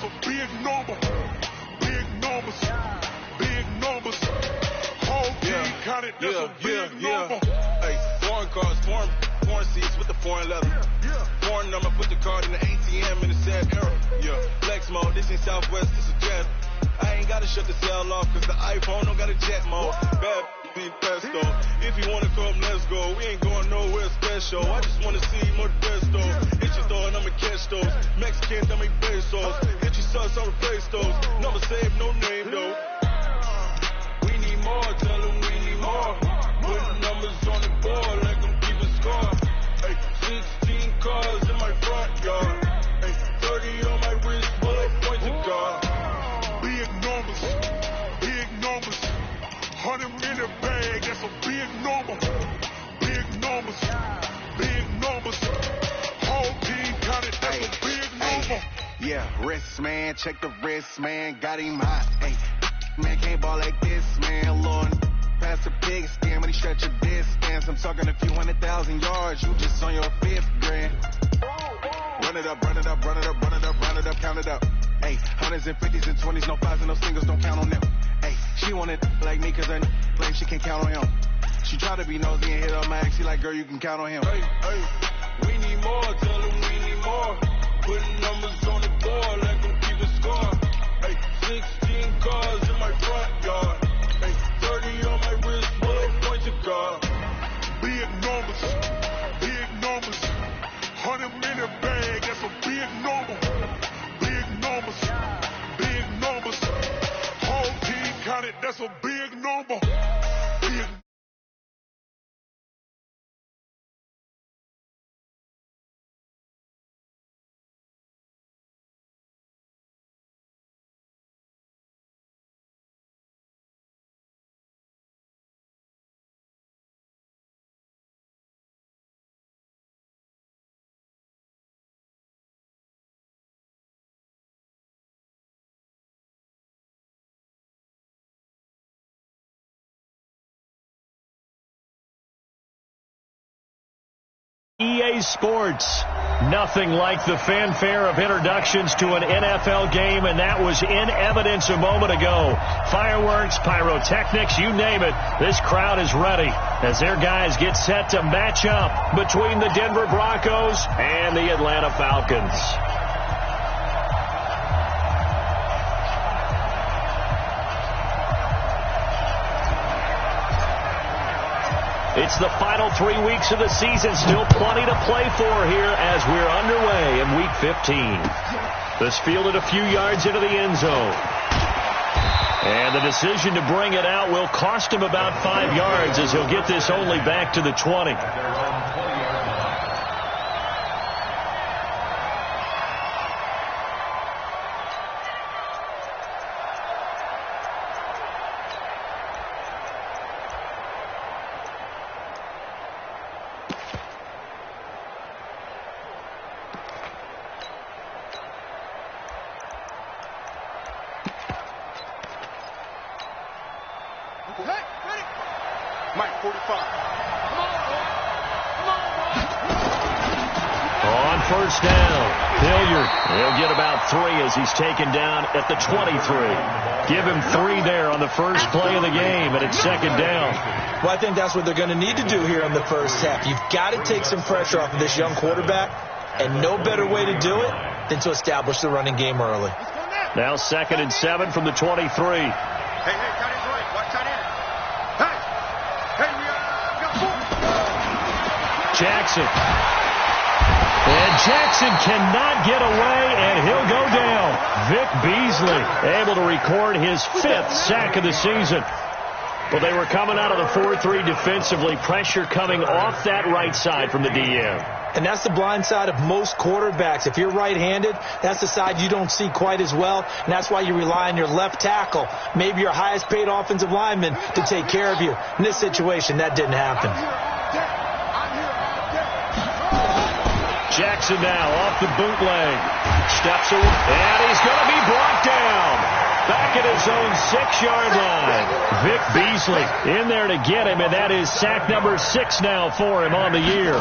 that's a big number. Big numbers. Big numbers. Whole team counted, that's a big number. Hey, foreign cars, foreign seats with the foreign leather. Foreign number, put the card in the ATM in the sad era. Yeah, flex mode, this ain't Southwest, this is jet. I ain't gotta shut the cell off, cause the iPhone don't got a jet mode. Bad need pesto. If you wanna come, let's go. We ain't going nowhere special. I just wanna see more pesto. Hit your door and I'ma catch those. Mexicans, I make pesos. Hit your sus, I'll replace those. Never save no name though. We need more, tell them we need more. Putting numbers on the board like I'm keeping score. Hey, 16 cars in my front yard. Hey, 30 on my wrist, bullet points of God. Big numbers. Big numbers. 100 in the bag, that's a big number. Big numbers. Big numbers. Whole team counted, that's a big number. Yeah, wrist, man, check the wrist, man, got him hot. Hey, man, can't ball like this, man, Lord. Pass the pig skin when he stretch your distance. I'm talking a few 100,000 yards, you just on your 5th grand. Run it up, run it up, run it up, run it up, run it up, count it up. Hey, 100s and 50s and 20s, no 5s and no singles, don't count on them. Hey, she wanted like me cause her blame she can't count on him. She tried to be nosy and hit up my ex, she like, girl, you can count on him. Hey, we need more, tell them we need more. Putting numbers on the board like I'm keeping score. Hey, 16 cars in my front yard. Hey, 30 on my wrist, bullet points of God. Big numbers. Big numbers. 100 in the bag, that's a big number. Big numbers. Big numbers. Whole team counted, that's a big number. Big. EA Sports. Nothing like the fanfare of introductions to an NFL game, and that was in evidence a moment ago. Fireworks, pyrotechnics, you name it. This crowd is ready as their guys get set to match up between the Denver Broncos and the Atlanta Falcons. It's the final 3 weeks of the season. Still plenty to play for here as we're underway in Week 15. This fielded a few yards into the end zone. And the decision to bring it out will cost him about 5 yards as he'll get this only back to the 20. Mike, 45. On first down, Hilliard. He'll get about 3 as he's taken down at the 23. Give him 3 there on the first play of the game, and it's second down. Well, I think that's what they're going to need to do here in the first half. You've got to take some pressure off of this young quarterback, and no better way to do it than to establish the running game early. Now 2nd and 7 from the 23. Hey, tight end right. Watch tight end. Hey, we got 4. Jackson. And Jackson cannot get away, and he'll go down. Vic Beasley able to record his 5th sack of the season. Well, they were coming out of the 4-3 defensively. Pressure coming off that right side from the DM. And that's the blind side of most quarterbacks. If you're right-handed, that's the side you don't see quite as well, and that's why you rely on your left tackle, maybe your highest-paid offensive lineman, to take care of you. In this situation, that didn't happen. Jackson now off the bootleg. Steps away, and he's going to be brought down. Back at his own 6-yard line. Vic Beasley in there to get him, and that is sack number 6 now for him on the year.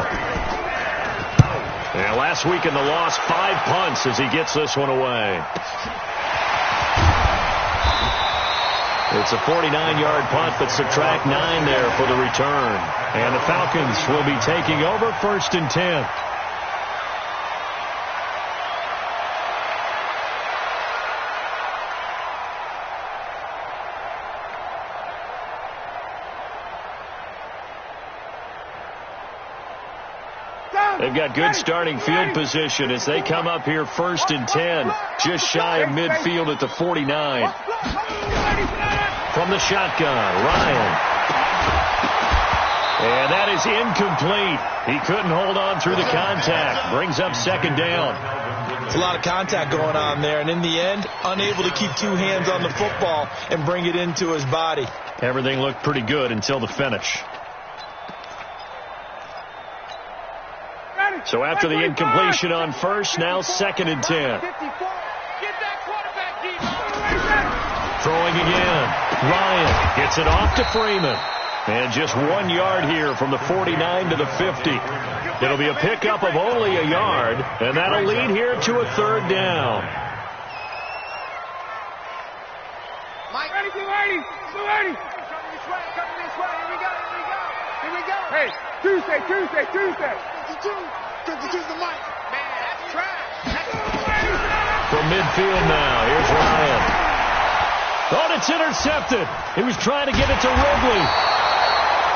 And last week in the loss, 5 punts as he gets this one away. It's a 49-yard punt, but subtract 9 there for the return. And the Falcons will be taking over 1st and 10. They've got good starting field position as they come up here 1st and 10, just shy of midfield at the 49. From the shotgun, Ryan. And that is incomplete. He couldn't hold on through the contact. Brings up 2nd down. There's a lot of contact going on there, and in the end, unable to keep 2 hands on the football and bring it into his body. Everything looked pretty good until the finish. So after the incompletion on 1st, now 2nd and 10. Throwing again. Ryan gets it off to Freeman. And just 1 yard here from the 49 to the 50. It'll be a pickup of only a yard, and that'll lead here to a 3rd down. Mike, ready. Coming this way. Here we go. Hey, Tuesday. 52's the mic. Man, that's trash. From midfield now, here's Ryan. Oh, and it's intercepted. He was trying to get it to Ridley.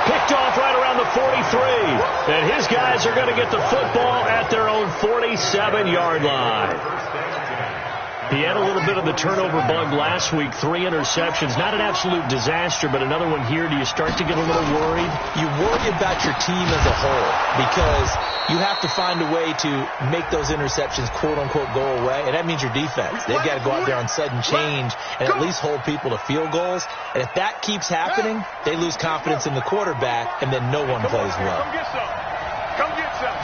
Picked off right around the 43. And his guys are going to get the football at their own 47-yard line. He had a little bit of the turnover bug last week, 3 interceptions. Not an absolute disaster, but another one here. Do you start to get a little worried? You worry about your team as a whole because you have to find a way to make those interceptions, quote-unquote, go away, and that means your defense. They've got to go out there on sudden change and at least hold people to field goals. And if that keeps happening, they lose confidence in the quarterback, and then no one plays well. Come get some.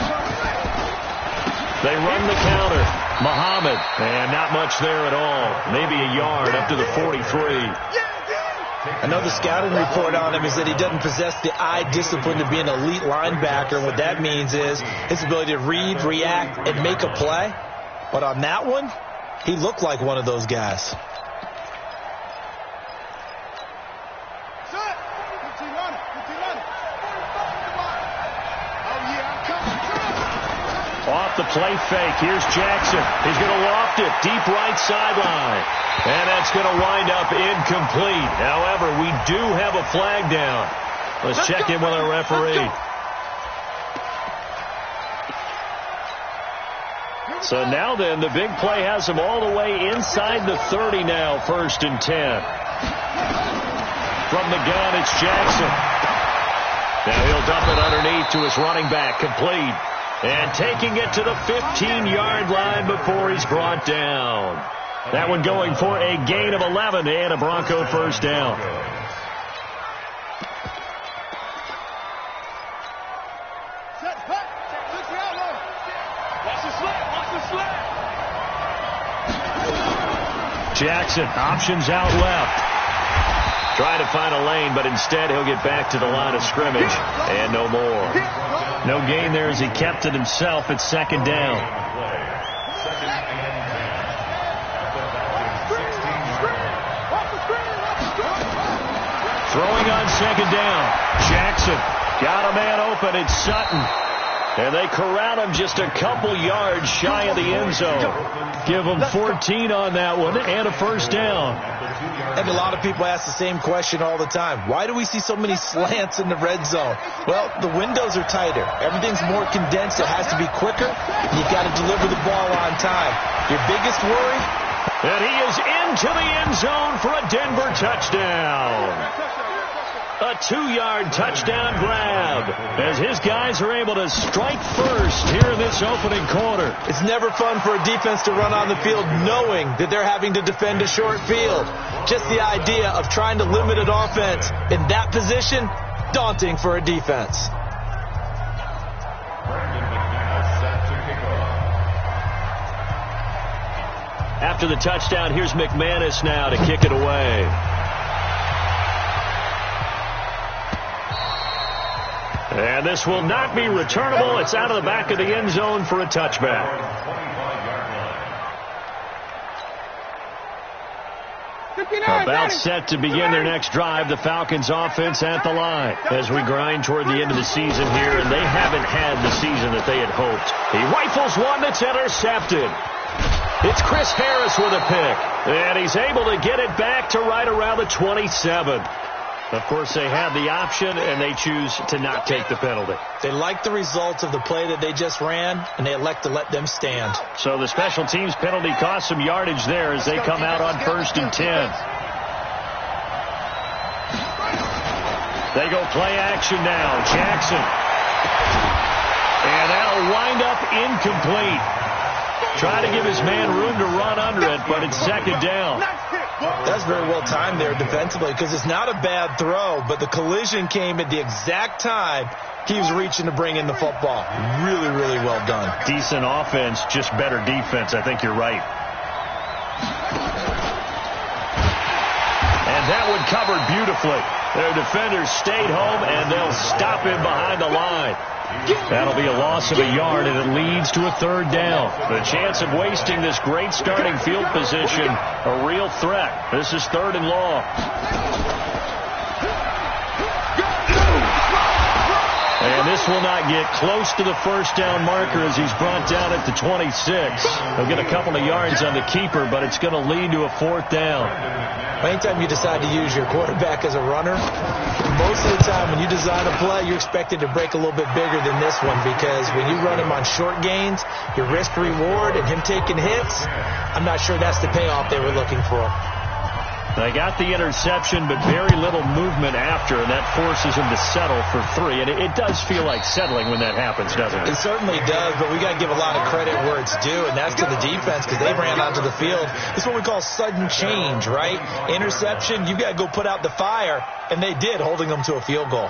They run the counter. Muhammad, and not much there at all. Maybe a yard up to the 43. I know the scouting report on him is that he doesn't possess the eye discipline to be an elite linebacker. What that means is his ability to read, react, and make a play. But on that one, he looked like one of those guys. Off the play fake. Here's Jackson. He's going to loft it. Deep right sideline. And that's going to wind up incomplete. However, we do have a flag down. Let's check in with our referee. So now then, the big play has him all the way inside the 30 now, 1st and 10. From the gun, it's Jackson. Now he'll dump it underneath to his running back, complete. And taking it to the 15-yard line before he's brought down. That one going for a gain of 11 and a Bronco 1st down. Jackson options out left. Trying to find a lane, but instead he'll get back to the line of scrimmage. And no more. No gain there as he kept it himself at 2nd down. Throwing on 2nd down. Jackson got a man open. It's Sutton. And they corral him just a couple yards shy of the end zone. Give him 14 on that one and a 1st down. And a lot of people ask the same question all the time. Why do we see so many slants in the red zone? Well, the windows are tighter. Everything's more condensed. It has to be quicker. You've got to deliver the ball on time. Your biggest worry? And he is into the end zone for a Denver touchdown. A 2-yard touchdown grab as his guys are able to strike first here in this opening quarter. It's never fun for a defense to run on the field knowing that they're having to defend a short field. Just the idea of trying to limit an offense in that position, daunting for a defense. After the touchdown, here's McManus now to kick it away. And this will not be returnable. It's out of the back of the end zone for a touchback. About set to begin their next drive, the Falcons offense at the line as we grind toward the end of the season here, and they haven't had the season that they had hoped. He rifles one that's intercepted. It's Chris Harris with a pick, and he's able to get it back to right around the 27. Of course, they have the option, and they choose to not take the penalty. They like the results of the play that they just ran, and they elect to let them stand. So the special teams penalty cost some yardage there as they come out on 1st and 10. They go play action now. Jackson. And that'll wind up incomplete. Try to give his man room to run under it, but it's 2nd down. That's very well timed there defensively because it's not a bad throw, but the collision came at the exact time he was reaching to bring in the football. Really, really well done. Decent offense, just better defense. I think you're right. And that one covered beautifully. Their defenders stayed home, and they'll stop him behind the line. That'll be a loss of a yard, and it leads to a 3rd down. The chance of wasting this great starting field position, a real threat. This is 3rd and long. And this will not get close to the 1st down marker as he's brought down at the 26. He'll get a couple of yards on the keeper, but it's going to lead to a 4th down. Anytime you decide to use your quarterback as a runner, most of the time when you design a play, you're expected to break a little bit bigger than this one because when you run him on short gains, your risk-reward and him taking hits, I'm not sure that's the payoff they were looking for. They got the interception, but very little movement after, and that forces him to settle for 3. And it does feel like settling when that happens, doesn't it? It certainly does, but we got to give a lot of credit where it's due, and that's to the defense because they ran onto the field. It's what we call sudden change, right? Interception, you got to go put out the fire, and they did, holding them to a field goal.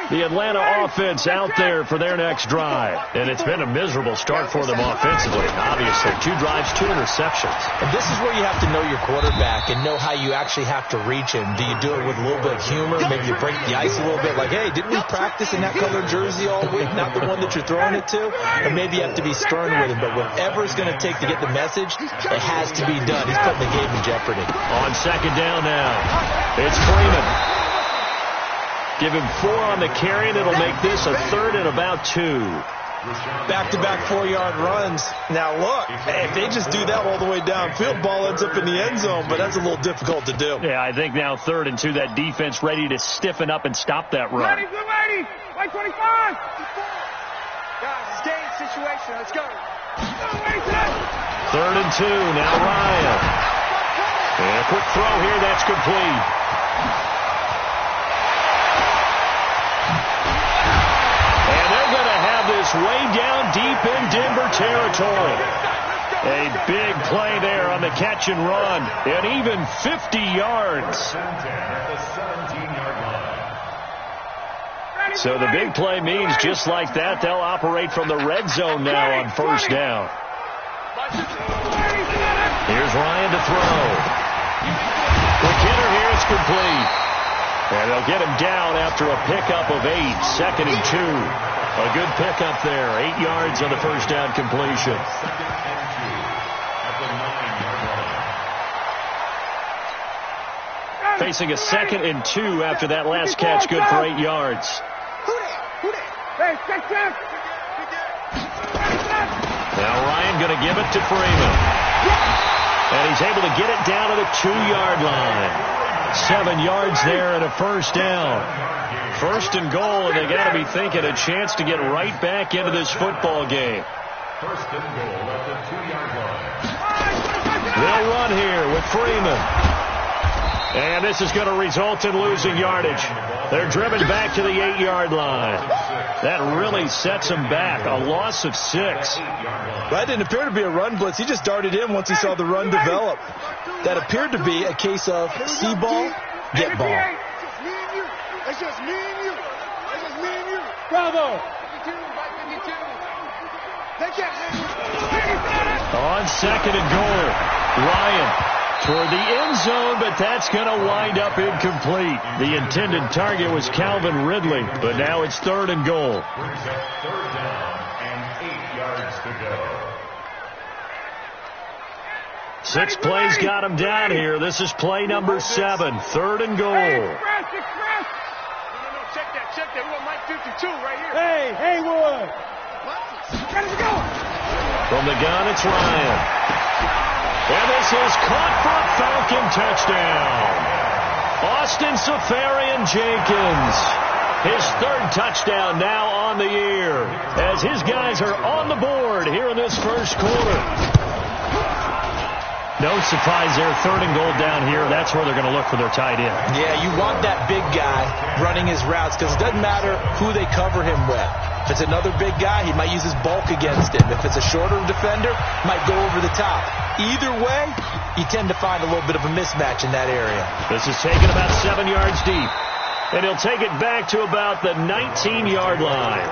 The Atlanta offense out there for their next drive. And it's been a miserable start for them offensively. Obviously, 2 drives, 2 interceptions. And this is where you have to know your quarterback and know how you actually have to reach him. Do you do it with a little bit of humor? Maybe you break the ice a little bit. Like, hey, didn't we practice in that colored jersey all week? Not the one that you're throwing it to? Or maybe you have to be stern with him. But whatever it's going to take to get the message, it has to be done. He's putting the game in jeopardy. On 2nd down now, it's Freeman. Give him 4 on the carry, and it'll make this a 3rd and about 2. Back-to-back 4-yard runs. Now, look, if they just do that all the way downfield, ball ends up in the end zone, but that's a little difficult to do. Yeah, I think now 3rd and 2, that defense ready to stiffen up and stop that run. Ready, get ready. Like 25. Guys, it's game situation. Let's go. 3rd and 2, now Ryan. And a quick throw here, that's complete. This way down deep in Denver territory. A big play there on the catch and run, and even 50 yards. So the big play means just like that, they'll operate from the red zone now on 1st down. Here's Ryan to throw. Quick hitter here, it's complete. And they'll get him down after a pickup of 8, 2nd and 2. A good pickup there, 8 yards on the 1st down completion. Facing a 2nd and 2 after that last catch, good for 8 yards. Now Ryan going to give it to Freeman. And he's able to get it down to the 2-yard line. 7 yards there and a 1st down. 1st and goal, and they got to be thinking a chance to get right back into this football game. 1st and goal at the 2-yard line. They'll run here with Freeman. And this is going to result in losing yardage. They're driven back to the 8-yard line. That really sets them back. A loss of 6. That didn't appear to be a run blitz. He just darted in once he saw the run develop. That appeared to be a case of see ball, get ball. It's just me and you. It's just me and you. Bravo. 52, right 52. They can't. On 2nd and goal, Ryan toward the end zone, but that's going to wind up incomplete. The intended target was Calvin Ridley, but now it's 3rd and goal. Brings up 3rd down and 8 yards to go. 6 plays got him down here. This is play number 7, 3rd and goal. Check that. We want Mike 52 right here. Hey, Haywood. Got it to go. From the gun, it's Ryan. And this is caught for a Falcon touchdown. Austin Safarian-Jenkins. His 3rd touchdown now on the year as his guys are on the board here in this first quarter. No surprise there, 3rd and goal down here. That's where they're going to look for their tight end. Yeah, you want that big guy running his routes because it doesn't matter who they cover him with. If it's another big guy, he might use his bulk against him. If it's a shorter defender, might go over the top. Either way, you tend to find a little bit of a mismatch in that area. This is taken about 7 yards deep. And he'll take it back to about the 19-yard line.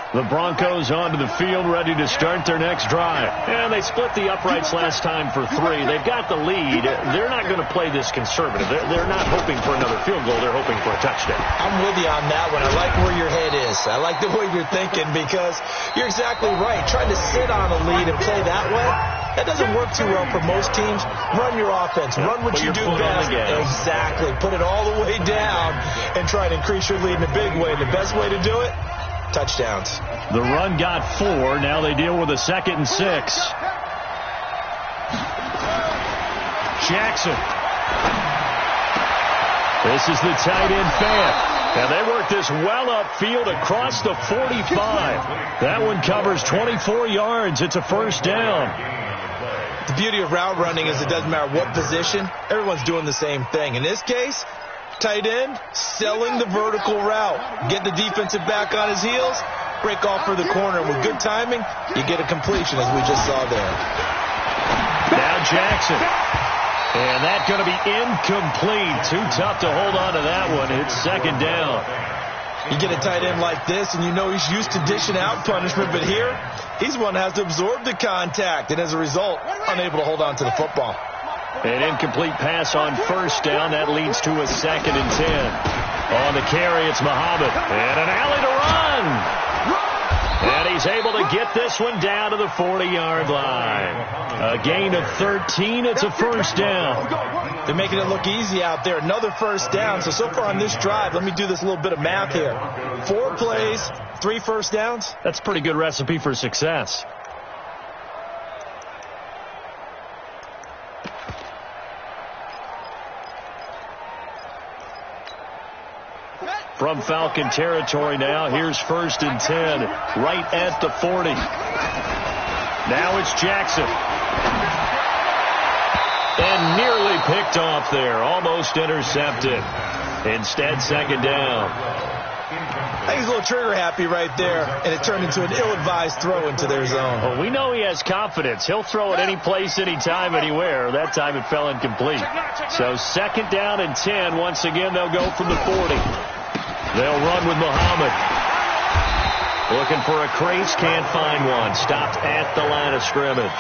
The Broncos onto the field, ready to start their next drive. And they split the uprights last time for 3. They've got the lead. They're not going to play this conservative. They're not hoping for another field goal. They're hoping for a touchdown. I'm with you on that one. I like where your head is. I like the way you're thinking because you're exactly right. Trying to sit on a lead and play that way, that doesn't work too well for most teams. Run your offense. Run what you do best. Exactly. Put it all the way down and try to increase your lead in a big way. The best way to do it, touchdowns. The run got 4. Now they deal with a 2nd and 6. Jackson. This is the tight end fake. And they work this well upfield across the 45. That one covers 24 yards. It's a 1st down. The beauty of route running is it doesn't matter what position. Everyone's doing the same thing. In this case, tight end selling the vertical route. Get the defensive back on his heels. Break off for the corner. With good timing, you get a completion, as we just saw there. Now Jackson. And that's going to be incomplete. Too tough to hold on to that one. It's 2nd down. You get a tight end like this, and you know he's used to dishing out punishment, but here, he's one that has to absorb the contact, and as a result, unable to hold on to the football. An incomplete pass on 1st down. That leads to a 2nd and 10. On the carry, it's Muhammad. And an alley to run. And he's able to get this one down to the 40-yard line. A gain of 13. It's a 1st down. They're making it look easy out there. Another 1st down. So far on this drive, let me do this little bit of math here. 4 plays, 3 1st downs. That's a pretty good recipe for success. From Falcon territory now, here's 1st and 10, right at the 40. Now it's Jackson. And nearly picked off there, almost intercepted. Instead, 2nd down. I think he's a little trigger happy right there, and it turned into an ill-advised throw into their zone. Well, we know he has confidence. He'll throw it any place, anytime, anywhere. That time it fell incomplete. So 2nd down and 10. Once again, they'll go from the 40. They'll run with Muhammad. Looking for a crease, can't find one. Stopped at the line of scrimmage.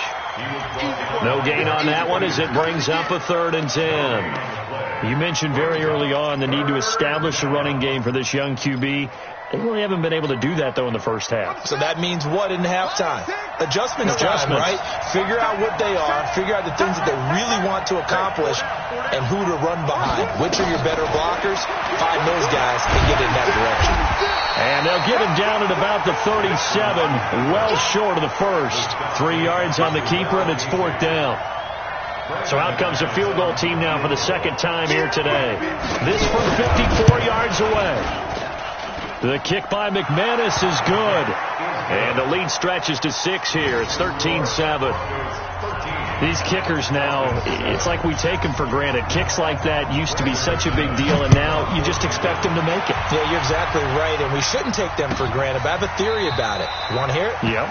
No gain on that one as it brings up a 3rd and 10. You mentioned very early on the need to establish a running game for this young QB. They really haven't been able to do that, though, in the first half. So that means what in halftime? Adjustments time, right? Figure out what they are, figure out the things that they really want to accomplish, and who to run behind. Which are your better blockers? Find those guys and get in that direction. And they'll get him down at about the 37, well short of the 1st. 3 yards on the keeper, and it's 4th down. So out comes a field goal team now for the 2nd time here today. This from 54 yards away. The kick by McManus is good. And the lead stretches to 6 here. It's 13-7. These kickers now, it's like we take them for granted. Kicks like that used to be such a big deal, and now you just expect them to make it. Yeah, you're exactly right, and we shouldn't take them for granted, but I have a theory about it. You want to hear it? Yeah.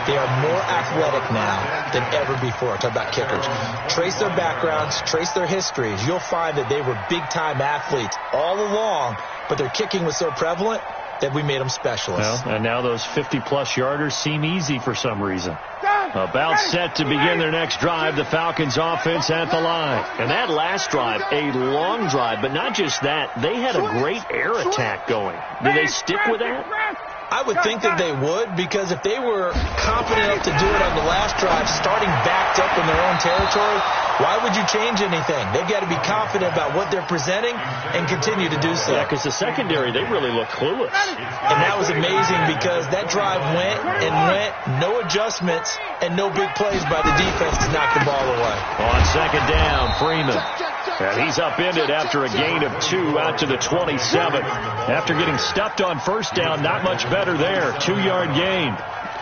They are more athletic now than ever before. Talk about kickers. Trace their backgrounds, trace their histories. You'll find that they were big-time athletes all along, but their kicking was so prevalent that we made them specialists. Well, and now those 50-plus yarders seem easy for some reason. About set to begin their next drive, the Falcons offense at the line. And that last drive, a long drive, but not just that, they had a great air attack going. Do they stick with that? I would think that they would, because if they were confident enough to do it on the last drive, starting backed up in their own territory, why would you change anything? They've got to be confident about what they're presenting and continue to do so. Yeah, because the secondary, they really look clueless. And that was amazing because that drive went and went, no adjustments, and no big plays by the defense to knock the ball away. On second down, Freeman. And he's upended after a gain of 2 out to the 27. After getting stuffed on first down, not much better there. 2-yard gain.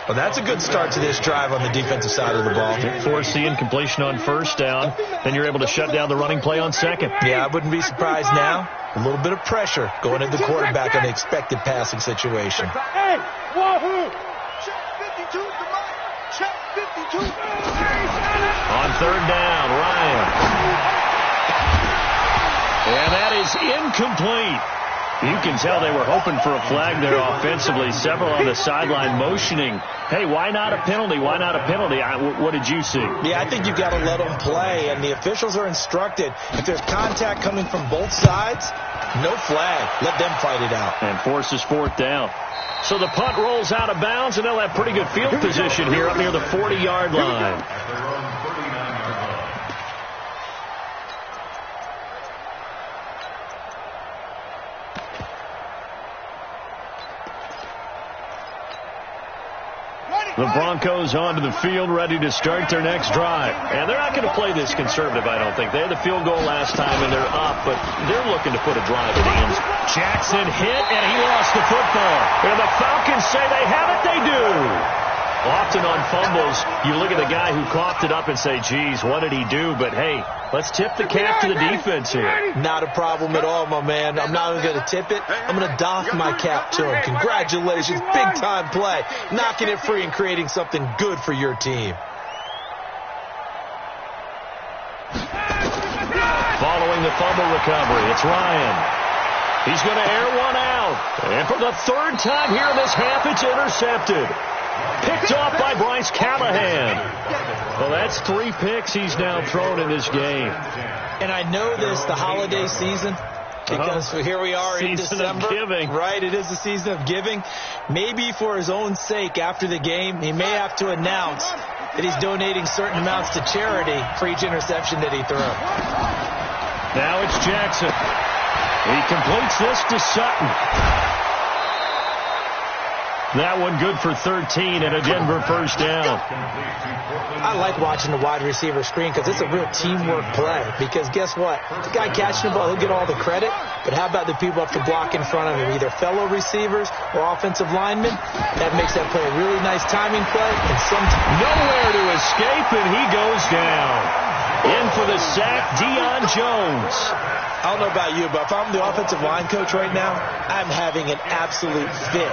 Well, that's a good start to this drive on the defensive side of the ball. Force the incompletion on first down. Then you're able to shut down the running play on second. Yeah, I wouldn't be surprised now. A little bit of pressure going into the quarterback in the expected passing situation. Hey, wahoo! Check 52 to Mike. Check 52. On third down, Ryan. And that is incomplete. You can tell they were hoping for a flag there offensively. Several on the sideline motioning, hey, why not a penalty? Why not a penalty? What did you see? Yeah, I think you've got to let them play, and the officials are instructed. If there's contact coming from both sides, no flag. Let them fight it out. And forces fourth down. So the punt rolls out of bounds, and they'll have pretty good field position here up near the 40-yard line. The Broncos onto the field, ready to start their next drive. And they're not going to play this conservative, I don't think. They had the field goal last time, and they're up, but they're looking to put a drive in the end zone. Jackson hit, and he lost the football. And the Falcons say they have it. They do. Often on fumbles, you look at the guy who coughed it up and say, geez, what did he do? But, hey, let's tip the cap to the defense here. Not a problem at all, my man. I'm not even going to tip it. I'm going to doff my cap to him. Congratulations. Big-time play. Knocking it free and creating something good for your team. Following the fumble recovery, it's Ryan. He's going to air one out. And for the third time here in this half, it's intercepted. Picked off by Bryce Callahan. Well, that's 3 picks he's now thrown in this game. And I know this, the holiday season, because here we are in December. Season of giving. Right, it is the season of giving. Maybe for his own sake after the game, he may have to announce that he's donating certain amounts to charity for each interception that he threw. Now it's Jackson. He completes this to Sutton. That one good for 13 and a Denver first down. I like watching the wide receiver screen because it's a real teamwork play. Because guess what? The guy catching the ball, he'll get all the credit. But how about the people up to block in front of him, either fellow receivers or offensive linemen? That makes that play a really nice timing play. And sometimes nowhere to escape, and he goes down. In for the sack, Deion Jones. I don't know about you, but if I'm the offensive line coach right now, I'm having an absolute fit.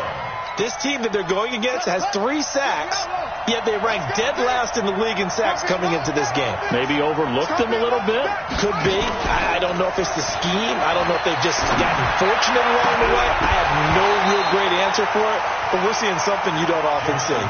This team that they're going against has 3 sacks, yet they rank dead last in the league in sacks coming into this game. Maybe overlooked them a little bit? Could be. I don't know if it's the scheme. I don't know if they've just gotten fortunate along the way. I have no real great answer for it, but we're seeing something you don't often see.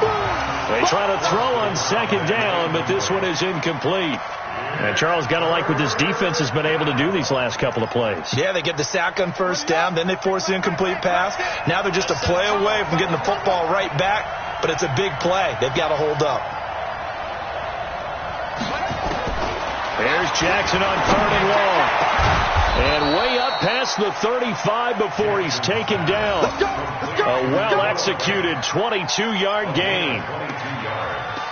They try to throw on second down, but this one is incomplete. And Charles, got to like what this defense has been able to do these last couple of plays. Yeah, they get the sack on first down, then they force the incomplete pass. Now they're just a play away from getting the football right back, but it's a big play. They've got to hold up. There's Jackson on 3rd and long. And way up past the 35 before he's taken down. A well-executed 22-yard gain.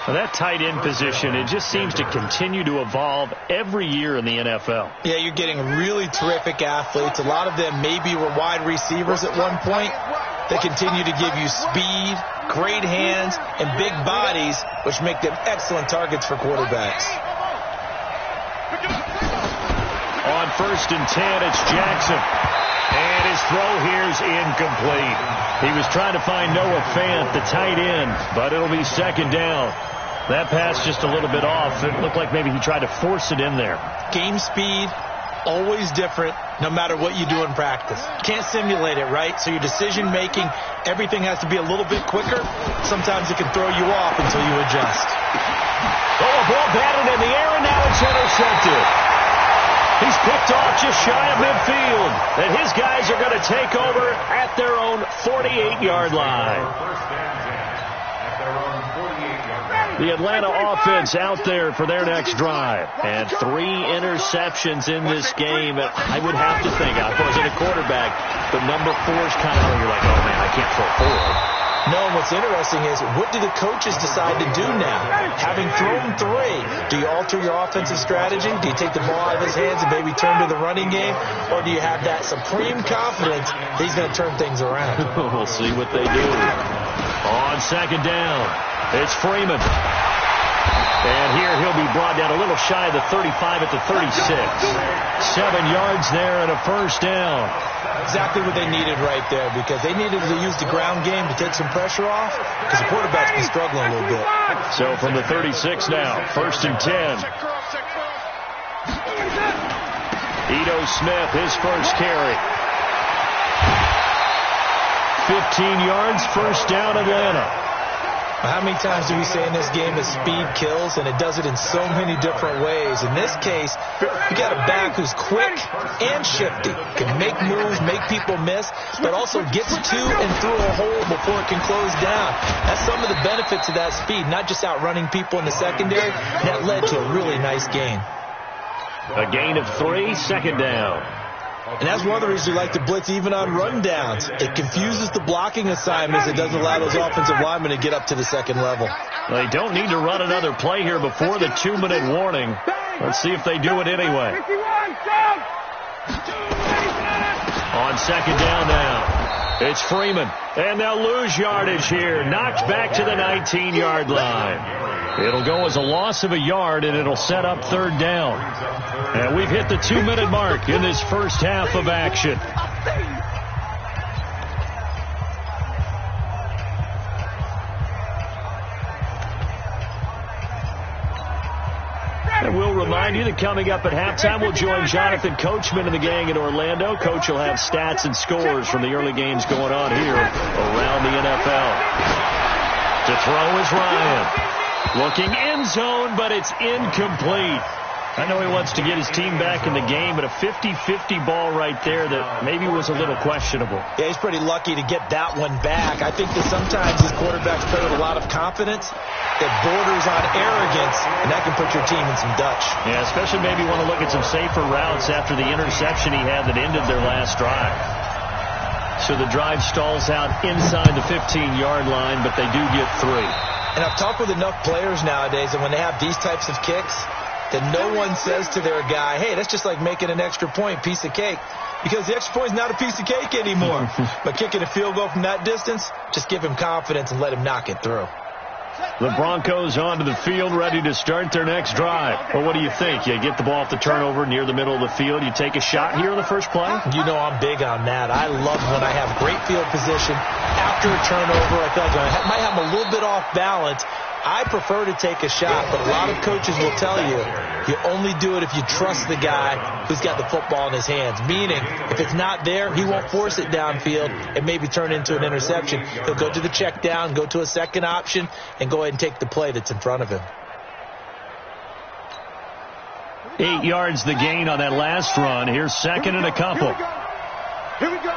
Well, that tight end position, it just seems to continue to evolve every year in the NFL. Yeah, you're getting really terrific athletes. A lot of them maybe were wide receivers at one point. They continue to give you speed, great hands, and big bodies, which make them excellent targets for quarterbacks. On 1st and 10, it's Jackson. And his throw here's incomplete. He was trying to find Noah Fant, the tight end, but it'll be second down. That pass just a little bit off. It looked like maybe he tried to force it in there. Game speed, always different, no matter what you do in practice. Can't simulate it, right? So your decision-making, everything has to be a little bit quicker. Sometimes it can throw you off until you adjust. Oh, a ball batted in the air, and now it's intercepted. He's picked off just shy of midfield. And his guys are going to take over at their own 48-yard line. The Atlanta offense out there for their next drive. And 3 interceptions in this game. I would have to think, I wasn't a quarterback, but number 4's kind of, you're like, oh, man, I can't throw 4. No, and what's interesting is, what do the coaches decide to do now? Having thrown 3, do you alter your offensive strategy? Do you take the ball out of his hands and maybe turn to the running game? Or do you have that supreme confidence that he's going to turn things around? We'll see what they do. On second down, it's Freeman. And here he'll be brought down a little shy of the 35 at the 36. 7 yards there and a first down. Exactly what they needed right there, because they needed to use the ground game to take some pressure off, because the quarterback's been struggling a little bit. So from the 36 now, 1st and 10. Ito Smith, his first carry. 15 yards, first down Atlanta. How many times do we say in this game that speed kills, and it does it in so many different ways? In this case, you got a back who's quick and shifty, can make moves, make people miss, but also gets to and through a hole before it can close down. That's some of the benefits of that speed, not just outrunning people in the secondary. That led to a really nice gain. A gain of 3, second down. And that's one of the reasons we like to blitz even on rundowns. It confuses the blocking assignments. It doesn't allow those offensive linemen to get up to the second level. They don't need to run another play here before the 2-minute warning. Let's see if they do it anyway. On second down now, it's Freeman. And they'll lose yardage here. Knocked back to the 19-yard line. It'll go as a loss of a yard, and it'll set up third down. And we've hit the 2-minute mark in this first half of action. And we'll remind you that coming up at halftime, we'll join Jonathan Coachman and the gang in Orlando. Coach will have stats and scores from the early games going on here around the NFL. To throw is Ryan. Looking end zone, but it's incomplete. I know he wants to get his team back in the game, but a 50-50 ball right there that maybe was a little questionable. Yeah, he's pretty lucky to get that one back. I think that sometimes these quarterbacks play with a lot of confidence that borders on arrogance, and that can put your team in some Dutch. Yeah, especially maybe want to look at some safer routes after the interception he had that ended their last drive. So the drive stalls out inside the 15-yard line, but they do get 3. And I've talked with enough players nowadays, and when they have these types of kicks, that no one says to their guy, hey, that's just like making an extra point, piece of cake. Because the extra point is not a piece of cake anymore. But kicking a field goal from that distance, just give him confidence and let him knock it through. The Broncos onto the field, ready to start their next drive. Well, what do you think? You get the ball off the turnover near the middle of the field. You take a shot here on the first play? You know I'm big on that. I love when I have great field position. After a turnover, I feel like I might have a little bit off balance. I prefer to take a shot, but a lot of coaches will tell you, you only do it if you trust the guy who's got the football in his hands. Meaning, if it's not there, he won't force it downfield and maybe turn into an interception. He'll go to the check down, go to a second option, and go ahead and take the play that's in front of him. 8 yards the gain on that last run. Here's second and a couple. Here we go.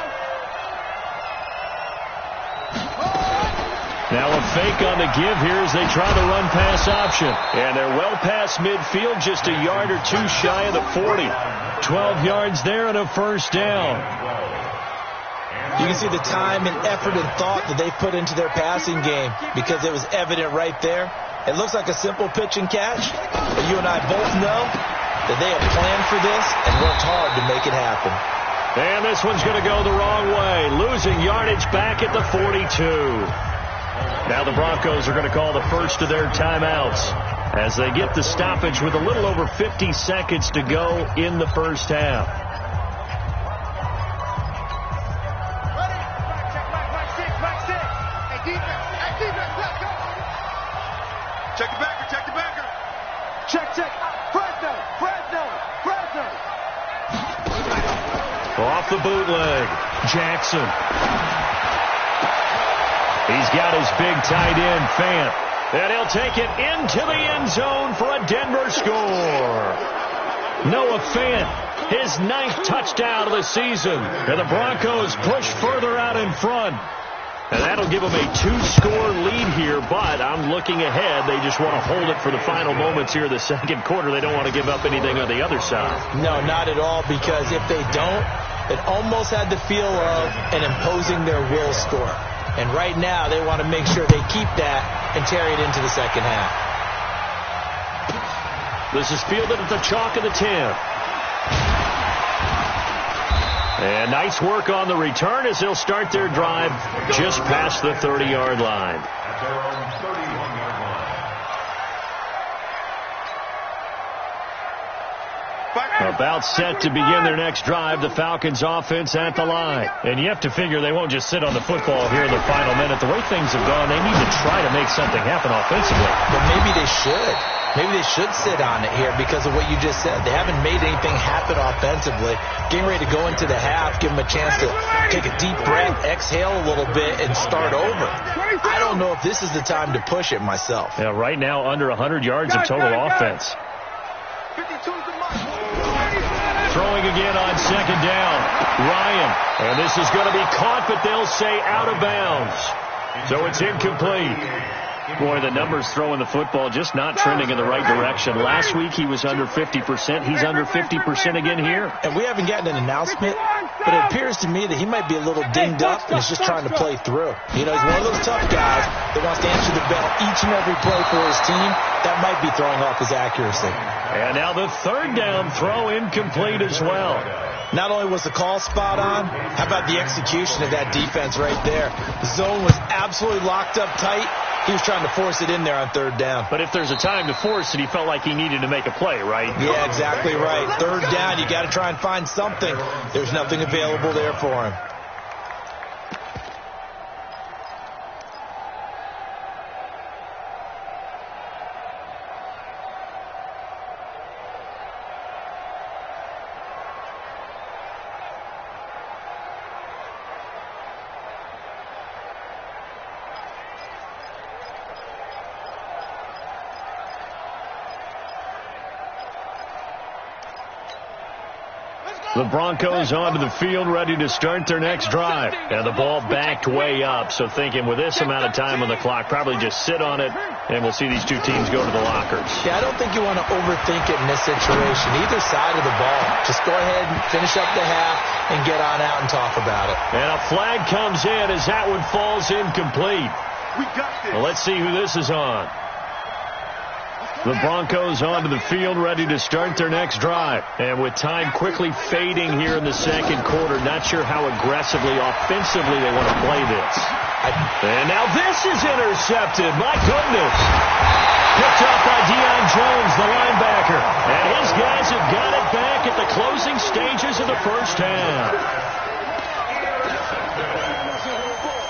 Now a fake on the give here as they try the run-pass option. And they're well past midfield, just a yard or two shy of the 40. 12 yards there and a first down. You can see the time and effort and thought that they put into their passing game because it was evident right there. It looks like a simple pitch and catch, but you and I both know that they have planned for this and worked hard to make it happen. And this one's going to go the wrong way, losing yardage back at the 42. Now the Broncos are going to call the first of their timeouts as they get the stoppage with a little over 50 seconds to go in the first half. Check the backer, check the backer. Check. Fresno. Off the bootleg. Jackson. He's got his big tight end, Fant. And he'll take it into the end zone for a Denver score. Noah Fant, his 9th touchdown of the season. And the Broncos push further out in front. And that'll give them a 2-score lead here, but I'm looking ahead. They just want to hold it for the final moments here in the second quarter. They don't want to give up anything on the other side. No, not at all, because if they don't, it almost had the feel of an imposing their will score. And right now, they want to make sure they keep that and carry it into the second half. This is fielded at the chalk of the 10. And nice work on the return as they'll start their drive just past the 30-yard line. At their own 31-yard line. About set to begin their next drive, the Falcons offense at the line. And you have to figure they won't just sit on the football here in the final minute. The way things have gone, they need to try to make something happen offensively. But maybe they should. Maybe they should sit on it here because of what you just said. They haven't made anything happen offensively. Getting ready to go into the half, give them a chance to take a deep breath, exhale a little bit, and start over. I don't know if this is the time to push it myself. Yeah, right now under 100 yards of total offense. Throwing again on second down. Ryan. And this is going to be caught, but they'll say out of bounds. So it's incomplete. Boy, the numbers throwing the football just not trending in the right direction. Last week he was under 50%. He's under 50% again here. And we haven't gotten an announcement, but it appears to me that he might be a little dinged up and is just trying to play through. You know, he's one of those tough guys that wants to answer the bell each and every play for his team. That might be throwing off his accuracy. And now the third down throw incomplete as well. Not only was the call spot on, how about the execution of that defense right there? The zone was absolutely locked up tight. He was trying to force it in there on third down. But if there's a time to force it, he felt like he needed to make a play, right? Yeah, exactly right. Third down, you got to try and find something. There's nothing available there for him. The Broncos onto the field, ready to start their next drive. And the ball backed way up, so thinking with this amount of time on the clock, probably just sit on it, and we'll see these two teams go to the lockers. Yeah, I don't think you want to overthink it in this situation, either side of the ball. Just go ahead and finish up the half and get on out and talk about it. And a flag comes in as that one falls incomplete. We got this. Well, let's see who this is on. The Broncos onto the field, ready to start their next drive. And with time quickly fading here in the second quarter, not sure how aggressively, offensively they want to play this. And now this is intercepted. My goodness. Picked up by Deion Jones, the linebacker. And his guys have got it back at the closing stages of the first half.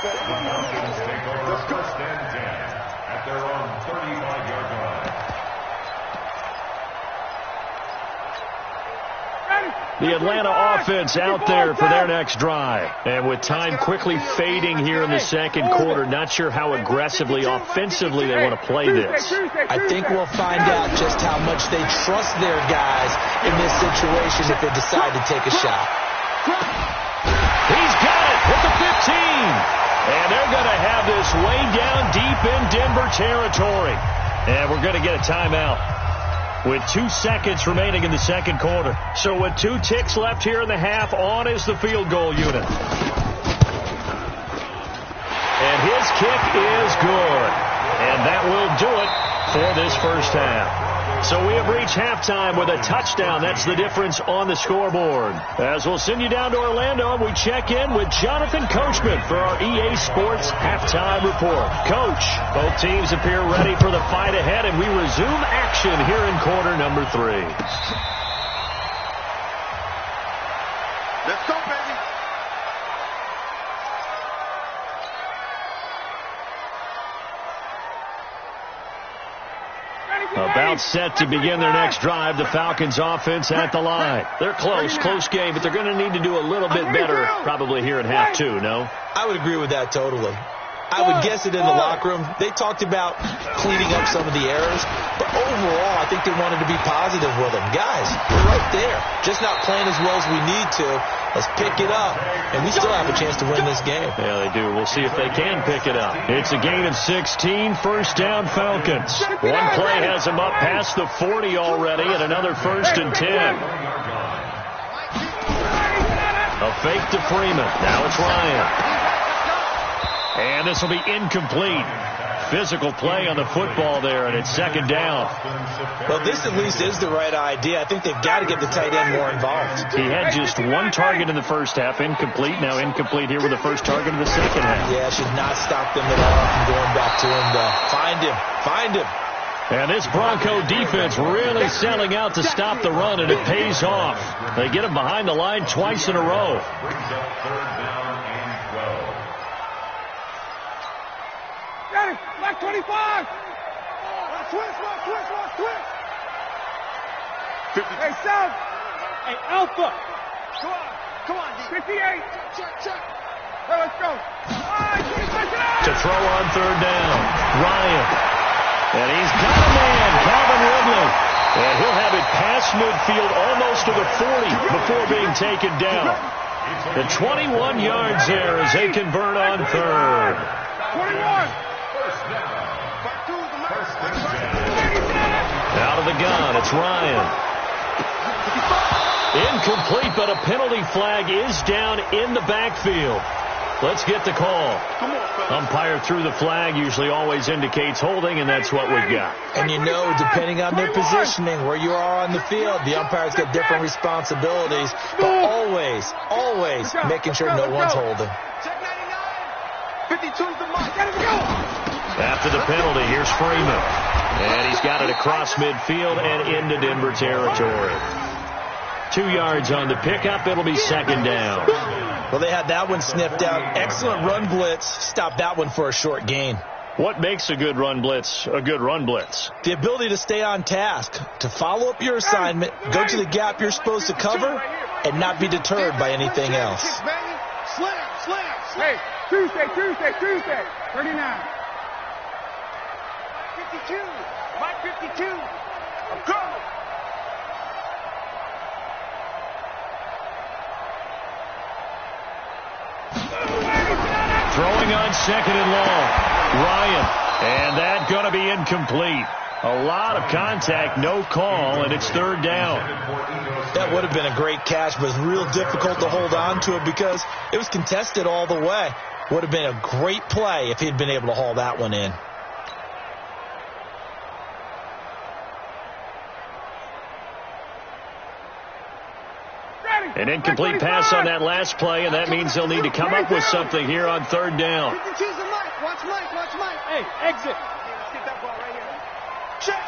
The Falcons take over first and 10 at their own 35-yard line. The Atlanta offense out there for their next drive. And with time quickly fading here in the second quarter, not sure how aggressively, offensively they want to play this. I think we'll find out just how much they trust their guys in this situation if they decide to take a shot. He's got it at the 15. And they're going to have this way down deep in Denver territory. And we're going to get a timeout with 2 seconds remaining in the second quarter. So with 2 ticks left here in the half, on is the field goal unit. And his kick is good. And that will do it for this first half. So we have reached halftime with a touchdown. That's the difference on the scoreboard. As we'll send you down to Orlando, we check in with Jonathan Coachman for our EA Sports Halftime Report. Coach, both teams appear ready for the fight ahead, and we resume action here in quarter number 3. Let's go, baby. About set to begin their next drive. The Falcons offense at the line. They're close game, but they're going to need to do a little bit better probably here at half two, no? I would agree with that totally. I would guess it in the locker room. They talked about cleaning up some of the errors, but overall, I think they wanted to be positive with them. Guys, we're right there. Just not playing as well as we need to. Let's pick it up, and we still have a chance to win this game. Yeah, they do. We'll see if they can pick it up. It's a gain of 16, first down Falcons. One play has them up past the 40 already, and another 1st and 10. A fake to Freeman. Now it's Ryan. And this will be incomplete. Physical play on the football there, and it's 2nd down. Well, this at least is the right idea. I think they've got to get the tight end more involved. He had just one target in the first half, incomplete. Now incomplete here with the first target of the second half. Yeah, should not stop them at all from going back to him, though. Find him. And this Bronco defense really selling out to stop the run, and it pays off. They get him behind the line twice in a row. Brings up 3rd down and 12. Got it. Black 25. Twist. Hey, South. Hey, Alpha. Come on, D. 58. Check. Hey, let's go. To throw on 3rd down. Ryan. And he's got a man, Calvin Ridley. And he'll have it past midfield almost to the 40 before being taken down. The 21 yards there as they convert on 3rd. 21. Out of the gun, it's Ryan. Incomplete, but a penalty flag is down in the backfield. Let's get the call. Umpire threw the flag, usually always indicates holding, and that's what we've got. And you know, depending on their positioning, where you are on the field, the umpires get different responsibilities, but always making sure no one's holding. Check 99. 52's the mark. Let it go. After the penalty, here's Freeman. And he's got it across midfield and into Denver territory. 2 yards on the pickup. It'll be 2nd down. Well, they had that one sniffed out. Excellent run blitz. Stopped that one for a short gain. What makes a good run blitz a good run blitz? The ability to stay on task, to follow up your assignment, go to the gap you're supposed to cover, and not be deterred by anything else. Slam. Hey, Tuesday. 39. 52. Mike 52. I'm coming. Throwing on 2nd and long. Ryan. And that going to be incomplete. A lot of contact, no call, and it's 3rd down. That would have been a great catch, but it was real difficult to hold on to it because it was contested all the way. Would have been a great play if he'd been able to haul that one in. An incomplete pass on that last play, and that means they'll need to come up with something here on 3rd down. Watch Mike. Hey, exit. Get that ball right here. Check.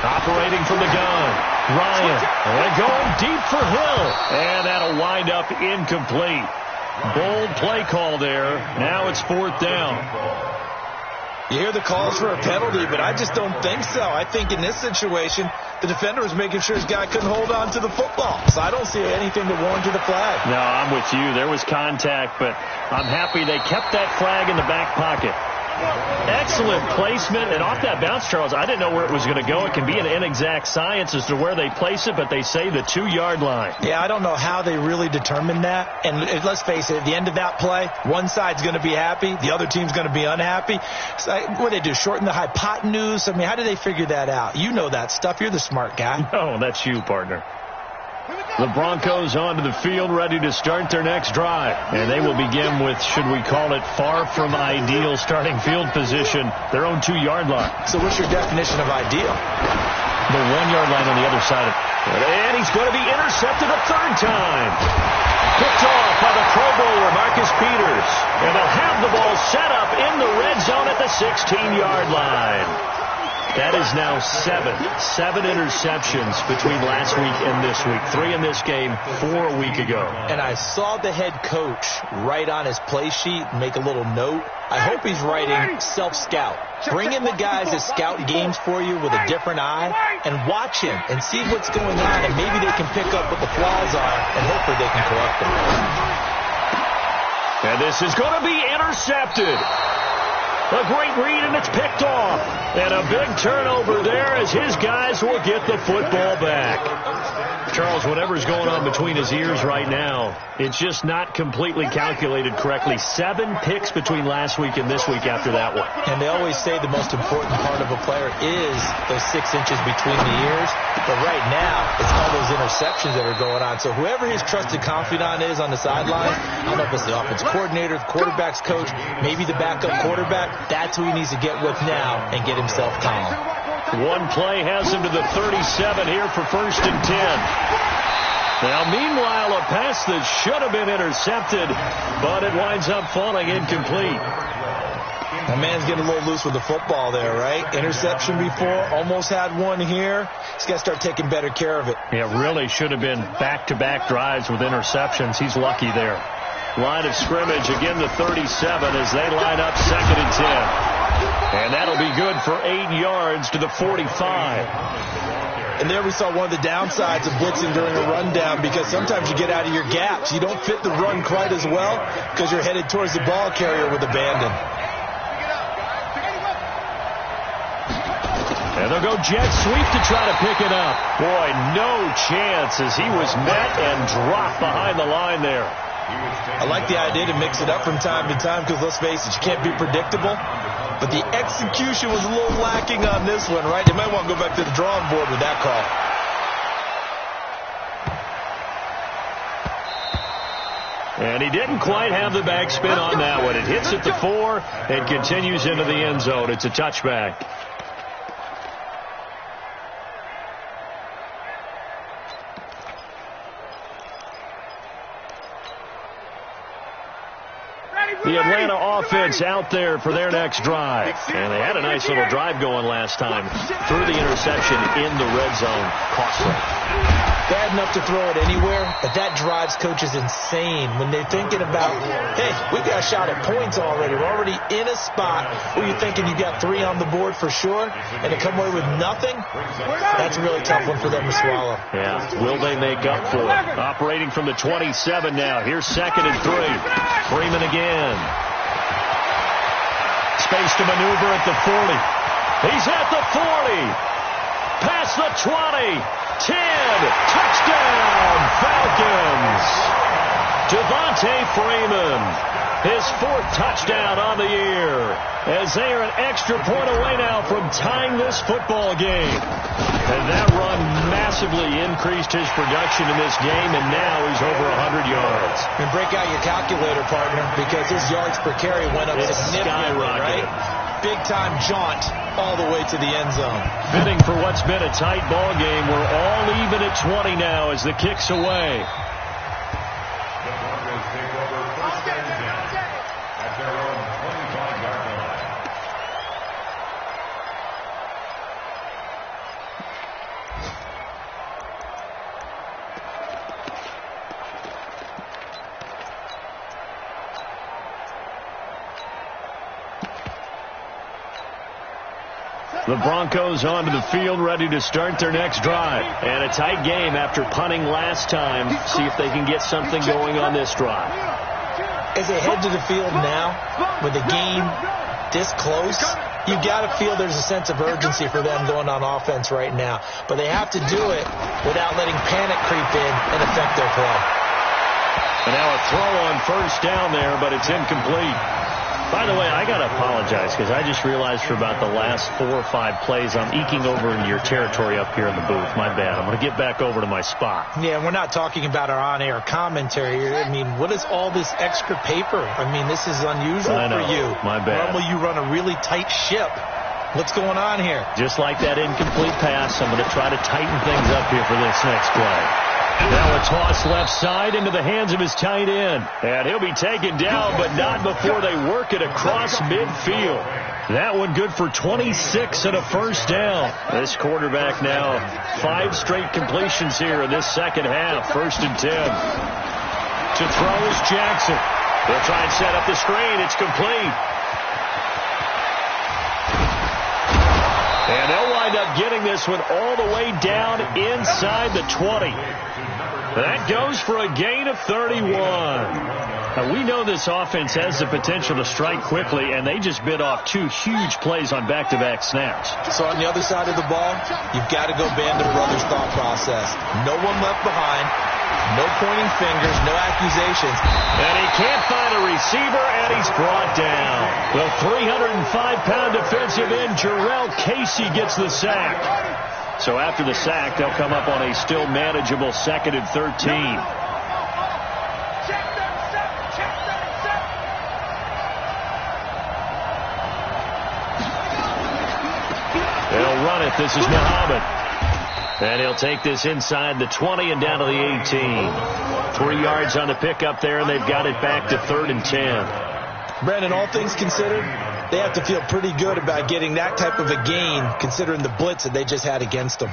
Operating from the gun. Ryan. And going deep for Hill. And that'll wind up incomplete. Bold play call there. Now it's 4th down. You hear the calls for a penalty, but I just don't think so. I think in this situation, the defender was making sure his guy couldn't hold on to the football. So I don't see anything to warrant to the flag. No, I'm with you. There was contact, but I'm happy they kept that flag in the back pocket. Excellent placement, and off that bounce, Charles, I didn't know where it was going to go. It can be an inexact science as to where they place it, but they say the 2-yard line. Yeah, I don't know how they really determined that. And let's face it, at the end of that play, one side's going to be happy, the other team's going to be unhappy. So what do they do, shorten the hypotenuse? I mean, how do they figure that out? You know that stuff. You're the smart guy. No, that's you, partner. The Broncos onto the field, ready to start their next drive. And they will begin with, should we call it, far from ideal starting field position, their own 2-yard line. So what's your definition of ideal? The 1-yard line on the other side of it. And he's going to be intercepted a 3rd time. Picked off by the Pro Bowler, Marcus Peters. And they'll have the ball set up in the red zone at the 16-yard line. That is now 7 interceptions between last week and this week. 3 in this game, 4 a week ago. And I saw the head coach write on his play sheet, make a little note. I hope he's writing self-scout. Bring in the guys that scout games for you with a different eye and watch him and see what's going on, and maybe they can pick up what the flaws are and hopefully they can correct them. And this is going to be intercepted. A great read, and it's picked off. And a big turnover there as his guys will get the football back. Charles, whatever's going on between his ears right now, it's just not completely calculated correctly. 7 picks between last week and this week after that one. And they always say the most important part of a player is those 6 inches between the ears. But right now, it's all those interceptions that are going on. So whoever his trusted confidant is on the sideline, I don't know if it's the offensive coordinator, the quarterback's coach, maybe the backup quarterback, that's who he needs to get with now and get himself calm. One play has him to the 37 here for 1st and 10. Now, meanwhile, a pass that should have been intercepted, but it winds up falling incomplete. That man's getting a little loose with the football there, right? Interception before, almost had one here. He's got to start taking better care of it. Yeah, really should have been back-to-back drives with interceptions. He's lucky there. Line of scrimmage, again the 37 as they line up 2nd and 10. And that'll be good for 8 yards to the 45. And there we saw one of the downsides of blitzing during a rundown, because sometimes you get out of your gaps. You don't fit the run quite as well because you're headed towards the ball carrier with abandon. And they'll go jet sweep to try to pick it up. Boy, no chance as he was met and dropped behind the line there. I like the idea to mix it up from time to time because, let's face it, you can't be predictable. But the execution was a little lacking on this one, right? They might want to go back to the drawing board with that call. And he didn't quite have the backspin on that one. It hits at the 4 and continues into the end zone. It's a touchback. The Atlanta offense out there for their next drive. And they had a nice little drive going last time. Threw the interception in the red zone. Costly. Bad enough to throw it anywhere, but that drives coaches insane when they're thinking about, hey, we got a shot at points already. We're already in a spot where you're thinking you got 3 on the board for sure, and to come away with nothing, that's a really tough one for them to swallow. Yeah, will they make up for it? Operating from the 27 now. Here's 2nd and 3. Freeman again. Space to maneuver at the 40. He's at the 40. Past the 20. 10. Touchdown, Falcons. Devontae Freeman. His 4th touchdown on the year. As they are an extra point away now from tying this football game. And that run massively increased his production in this game, and now he's over 100 yards. And break out your calculator, partner, because his yards per carry went up significantly, right? Big-time jaunt all the way to the end zone. Fitting for what's been a tight ball game. We're all even at 20 now as the kick's away. The Broncos onto the field, ready to start their next drive. And a tight game after punting last time. See if they can get something going on this drive. As they head to the field now, with the game this close, you got to feel there's a sense of urgency for them going on offense right now. But they have to do it without letting panic creep in and affect their play. And now a throw on 1st down there, but it's incomplete. By the way, I got to apologize because I just realized for about the last 4 or 5 plays, I'm eking over into your territory up here in the booth. My bad. I'm going to get back over to my spot. Yeah, we're not talking about our on-air commentary. I mean, what is all this extra paper? I mean, this is unusual for you. My bad. Normally you run a really tight ship. What's going on here? Just like that incomplete pass, I'm going to try to tighten things up here for this next play. Now a toss left side into the hands of his tight end. And he'll be taken down, but not before they work it across midfield. That one good for 26 and a first down. This quarterback now 5 straight completions here in this second half. 1st and 10. To throw is Jackson. They'll try and set up the screen. It's complete. And they'll wind up getting this one all the way down inside the 20. That goes for a gain of 31. Now, we know this offense has the potential to strike quickly, and they just bit off 2 huge plays on back-to-back snaps. So on the other side of the ball, you've got to go band of brothers thought process. No one left behind, no pointing fingers, no accusations. And he can't find a receiver, and he's brought down. The 305-pound defensive end, Jarrell Casey, gets the sack. So after the sack, they'll come up on a still manageable 2nd and 13. They'll run it. This is Muhammad. And he'll take this inside the 20 and down to the 18. 3 yards on the pickup there, and they've got it back to 3rd and 10. Brandon, all things considered, they have to feel pretty good about getting that type of a gain, considering the blitz that they just had against them.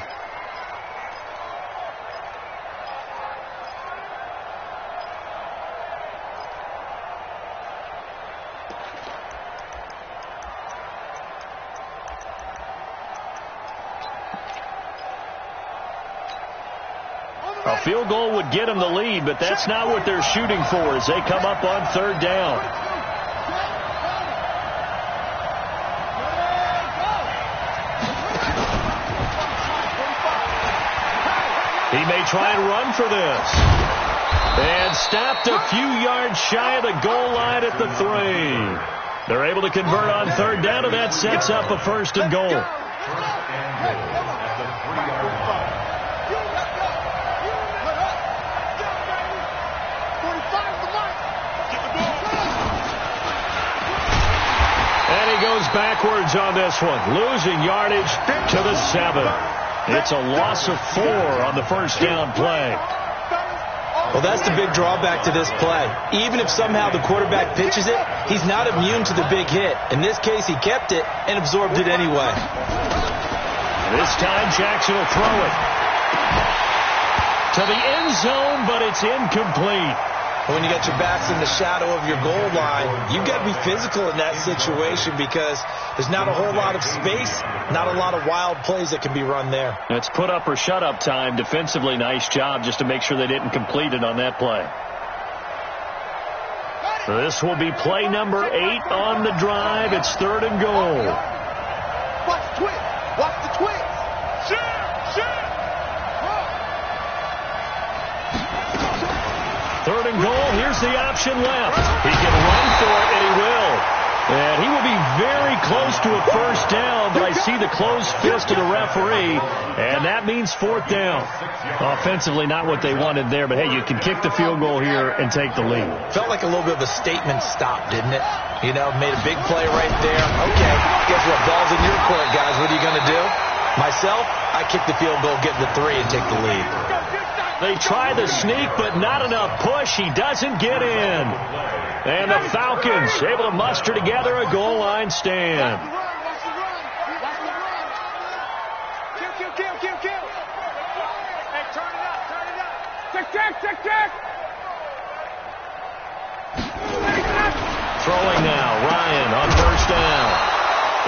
A field goal would get them the lead, but that's not what they're shooting for as they come up on 3rd down. He may try and run for this. And stopped a few yards shy of the goal line at the 3. They're able to convert on 3rd down, and that sets up a 1st and goal. And he goes backwards on this one, losing yardage to the 7. It's a loss of 4 on the 1st down play. Well, that's the big drawback to this play. Even if somehow the quarterback pitches it, he's not immune to the big hit. In this case, he kept it and absorbed it anyway. This time, Jackson will throw it to the end zone, but it's incomplete. When you got your backs in the shadow of your goal line, you've got to be physical in that situation because there's not a whole lot of space, not a lot of wild plays that can be run there. It's put up or shut up time. Defensively, nice job just to make sure they didn't complete it on that play. This will be play number 8 on the drive. It's 3rd and goal. Watch the twist. Watch the twist. Shoot. 3rd and goal. Here's the option left. He can run for it, and he will. And he will be very close to a 1st down, but I see the closed fist of the referee, and that means 4th down. Offensively, not what they wanted there, but hey, you can kick the field goal here and take the lead. Felt like a little bit of a statement stop, didn't it? You know, made a big play right there. Okay, guess what? Ball's in your court, guys. What are you going to do? Myself, I kick the field goal, get the 3, and take the lead. They try the sneak, but not enough push. He doesn't get in. And the Falcons able to muster together a goal line stand. Kill. Hey, turn it up. Check. Throwing now, Ryan on 1st down.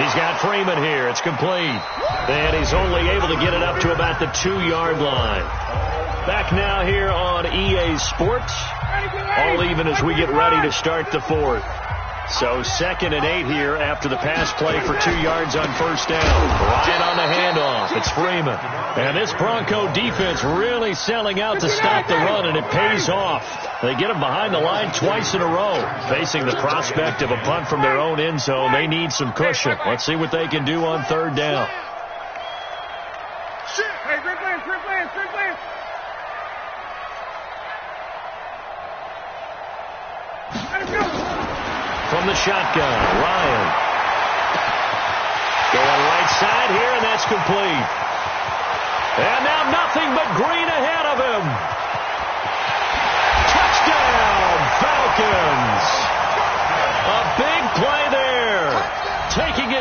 He's got Freeman here. It's complete. And he's only able to get it up to about the 2-yard line. Back now here on EA Sports. All even as we get ready to start the 4th. So 2nd and 8 here after the pass play for 2 yards on 1st down. Ryan on the handoff. It's Freeman. And this Bronco defense really selling out to stop the run, and it pays off. They get him behind the line twice in a row. Facing the prospect of a punt from their own end zone, they need some cushion. Let's see what they can do on 3rd down. Hey, great play. From the shotgun, Ryan. Going right side here, and that's complete. And now nothing but green ahead of him. Touchdown, Falcons. A big play there. Taking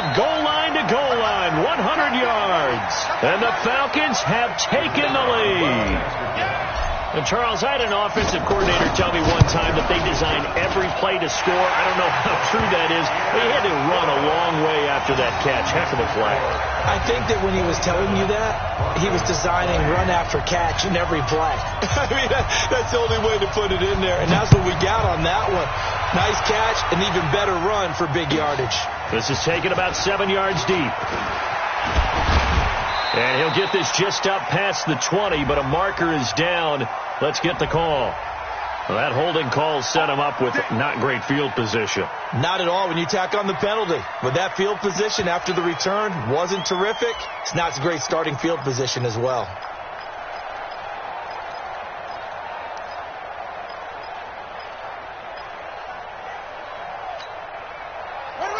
yards. And the Falcons have taken the lead. And Charles, I had an offensive coordinator tell me one time that they design every play to score. I don't know how true that is. They had to run a long way after that catch. Heck of a play. I think that when he was telling you that, he was designing run after catch in every play. I mean, that's the only way to put it in there. And that's what we got on that one. Nice catch, an even better run for big yardage. This is taken about 7 yards deep. And he'll get this just up past the 20, but a marker is down. Let's get the call. Well, that holding call set him up with not great field position. Not at all when you tack on the penalty. With that field position after the return wasn't terrific. It's not a great starting field position as well.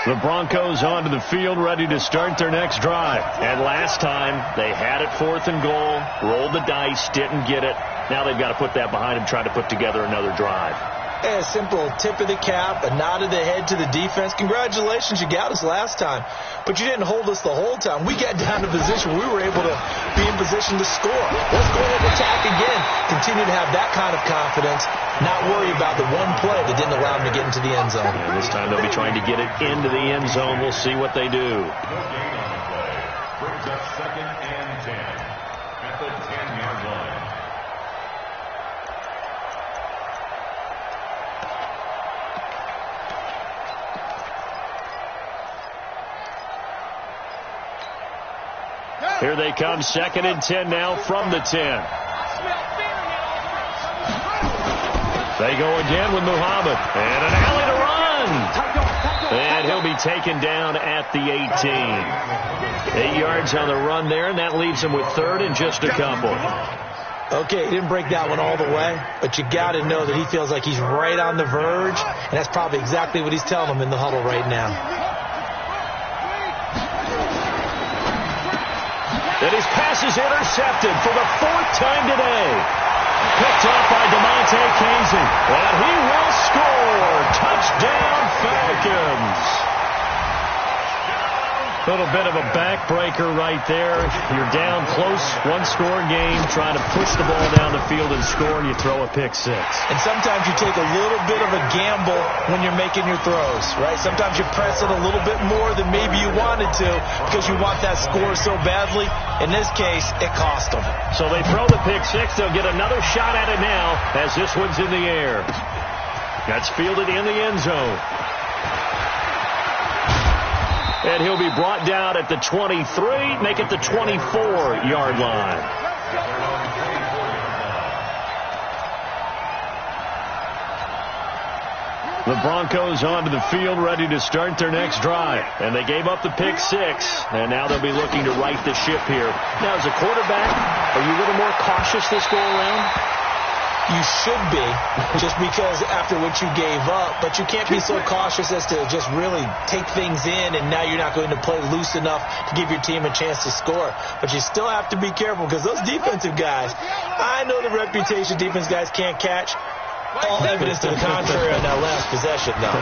The Broncos onto the field, ready to start their next drive. And last time, they had it 4th and goal, rolled the dice, didn't get it. Now they've got to put that behind them, try to put together another drive. A simple tip of the cap, a nod of the head to the defense. Congratulations, you got us last time. But you didn't hold us the whole time. We got down to position. We were able to be in position to score. Let's go ahead and attack again. Continue to have that kind of confidence. Not worry about the one play that didn't allow them to get into the end zone. And this time they'll be trying to get it into the end zone. We'll see what they do. No gain on the play. Brings up 2nd and 10 at the 10-yard line. Here they come, 2nd and 10 now from the 10. They go again with Muhammad. And an alley to run. And he'll be taken down at the 18. 8 yards on the run there, and that leaves him with 3rd and just a couple. Okay, he didn't break that one all the way, but you got to know that he feels like he's right on the verge, and that's probably exactly what he's telling them in the huddle right now. And his pass is intercepted for the 4th time today. Picked up by DeMonte Casey. And he will score. Touchdown, Falcons. A little bit of a backbreaker right there. You're down close, one-score game, trying to push the ball down the field and score, and you throw a pick 6. And sometimes you take a little bit of a gamble when you're making your throws, right? Sometimes you press it a little bit more than maybe you wanted to because you want that score so badly. In this case, it cost them. So they throw the pick 6. They'll get another shot at it now as this one's in the air. That's fielded in the end zone. And he'll be brought down at the 23, make it the 24-yard line. The Broncos onto the field, ready to start their next drive. And they gave up the pick 6, and now they'll be looking to right the ship here. Now, as a quarterback, are you a little more cautious this go-around? You should be, just because after what you gave up. But you can't be so cautious as to just really take things in, and now you're not going to play loose enough to give your team a chance to score. But you still have to be careful because those defensive guys, I know the reputation defense guys can't catch. All evidence to the contrary on that last possession, though.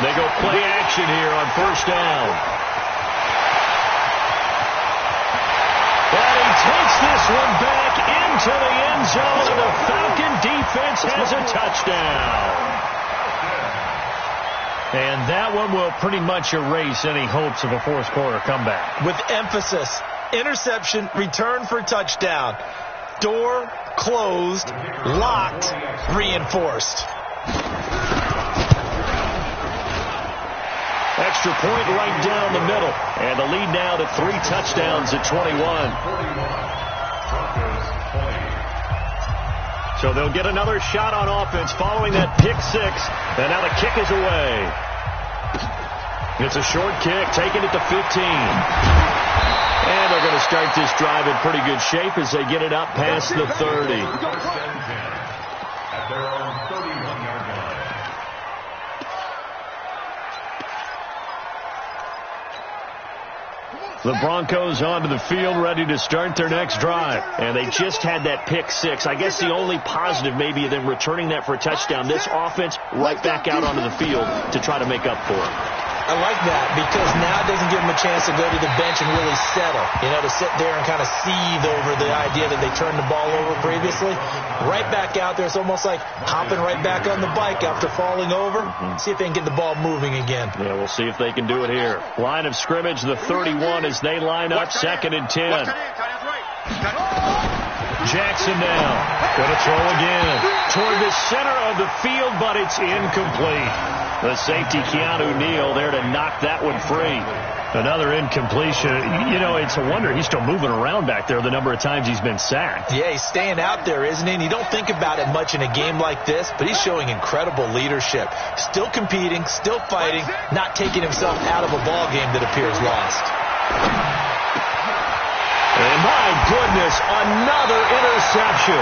They go play action here on 1st down. And he takes this one back into the end zone, and the Falcon defense has a touchdown. And that one will pretty much erase any hopes of a 4th quarter comeback. With emphasis, interception, return for touchdown. Door closed, locked, reinforced. Extra point right down the middle. And the lead now to 3 touchdowns at 21. So they'll get another shot on offense following that pick 6. And now the kick is away. It's a short kick, taking it to 15. And they're going to start this drive in pretty good shape as they get it up past the 30. At their own 31-yard line. The Broncos onto the field, ready to start their next drive. And they just had that pick 6. I guess the only positive maybe them returning that for a touchdown. This offense right back out onto the field to try to make up for it. I like that because now it doesn't give them a chance to go to the bench and really settle, to sit there and kind of seethe over the idea that they turned the ball over previously. Right back out there. It's almost like hopping right back on the bike after falling over. See if they can get the ball moving again. Yeah, we'll see if they can do it here. Line of scrimmage, the 31 as they line up, 2nd and 10. Jackson now. Going to throw again toward the center of the field, but it's incomplete. The safety, Keanu Neal, there to knock that one free. Another incompletion. It's a wonder he's still moving around back there the number of times he's been sacked. Yeah, he's staying out there, isn't he? And you don't think about it much in a game like this, but he's showing incredible leadership. Still competing, still fighting, not taking himself out of a ball game that appears lost. And my goodness, another interception.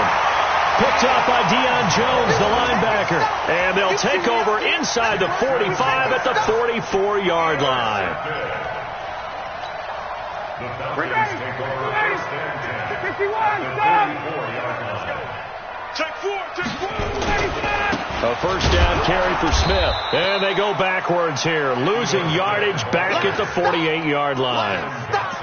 Picked up by Deion Jones, the linebacker. And they'll take over inside the 45 at the 44-yard line. The Falcons take over 1st and 10. 51, A first down carry for Smith. And they go backwards here, losing yardage back at the 48-yard line.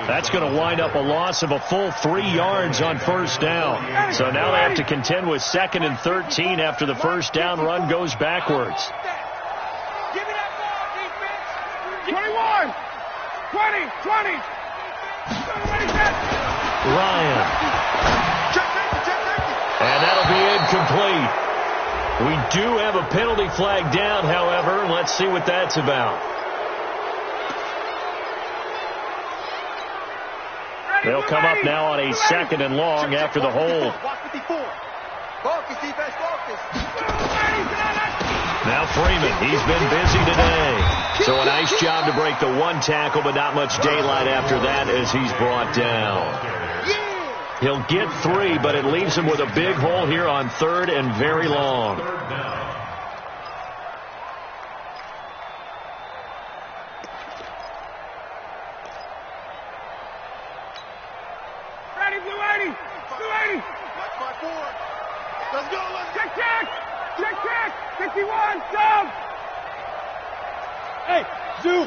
That's going to wind up a loss of a full 3 yards on first down. So now they have to contend with 2nd and 13 after the first down run goes backwards. Give me that ball, defense. 21, 20. Ryan. And that'll be incomplete. We do have a penalty flag down, however. Let's see what that's about. They'll come up now on a 2nd and long after the hold. Now Freeman, he's been busy today. So a nice job to break the one tackle, but not much daylight after that as he's brought down. He'll get 3, but it leaves him with a big hole here on 3rd and very long. Ready, Blue 80. Let's go. Check. 61, go. Hey, Zoo.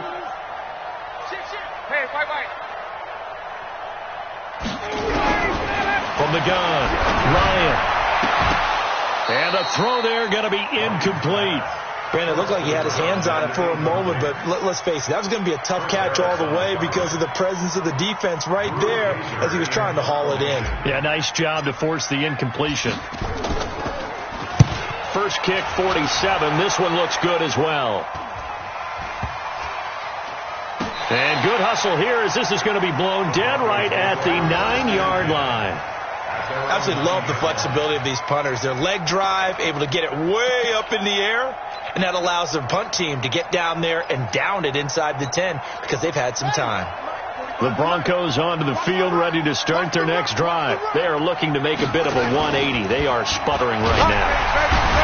Hey, white. From the gun, Ryan. And a throw there going to be incomplete. Brandon, it looked like he had his hands on it for a moment, but let's face it, that was going to be a tough catch all the way because of the presence of the defense right there as he was trying to haul it in. Yeah, nice job to force the incompletion. First kick, 47. This one looks good as well. And good hustle here as this is going to be blown dead right at the 9-yard line. I absolutely love the flexibility of these punters. Their leg drive, able to get it way up in the air, and that allows their punt team to get down there and down it inside the 10 because they've had some time. The Broncos onto the field, ready to start their next drive. They are looking to make a bit of a 180. They are sputtering right now.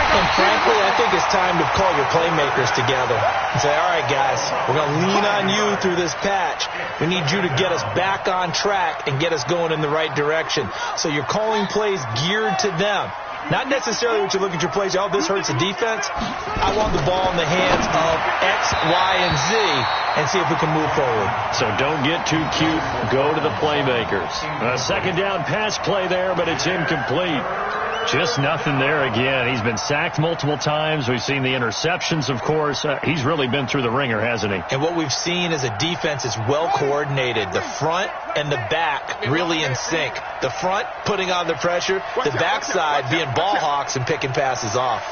And frankly, I think it's time to call your playmakers together and say, all right, guys, we're going to lean on you through this patch. We need you to get us back on track and get us going in the right direction. So you're calling plays geared to them. Not necessarily what you look at your plays, oh, this hurts the defense. I want the ball in the hands of X, Y, and Z and see if we can move forward. So don't get too cute. Go to the playmakers. A second down pass play there, but it's incomplete. Just nothing there again. He's been sacked multiple times. We've seen the interceptions, of course. He's really been through the ringer, hasn't he? And what we've seen is a defense is well coordinated. The front and the back really in sync. The front putting on the pressure, the backside being ball hawks and picking passes off.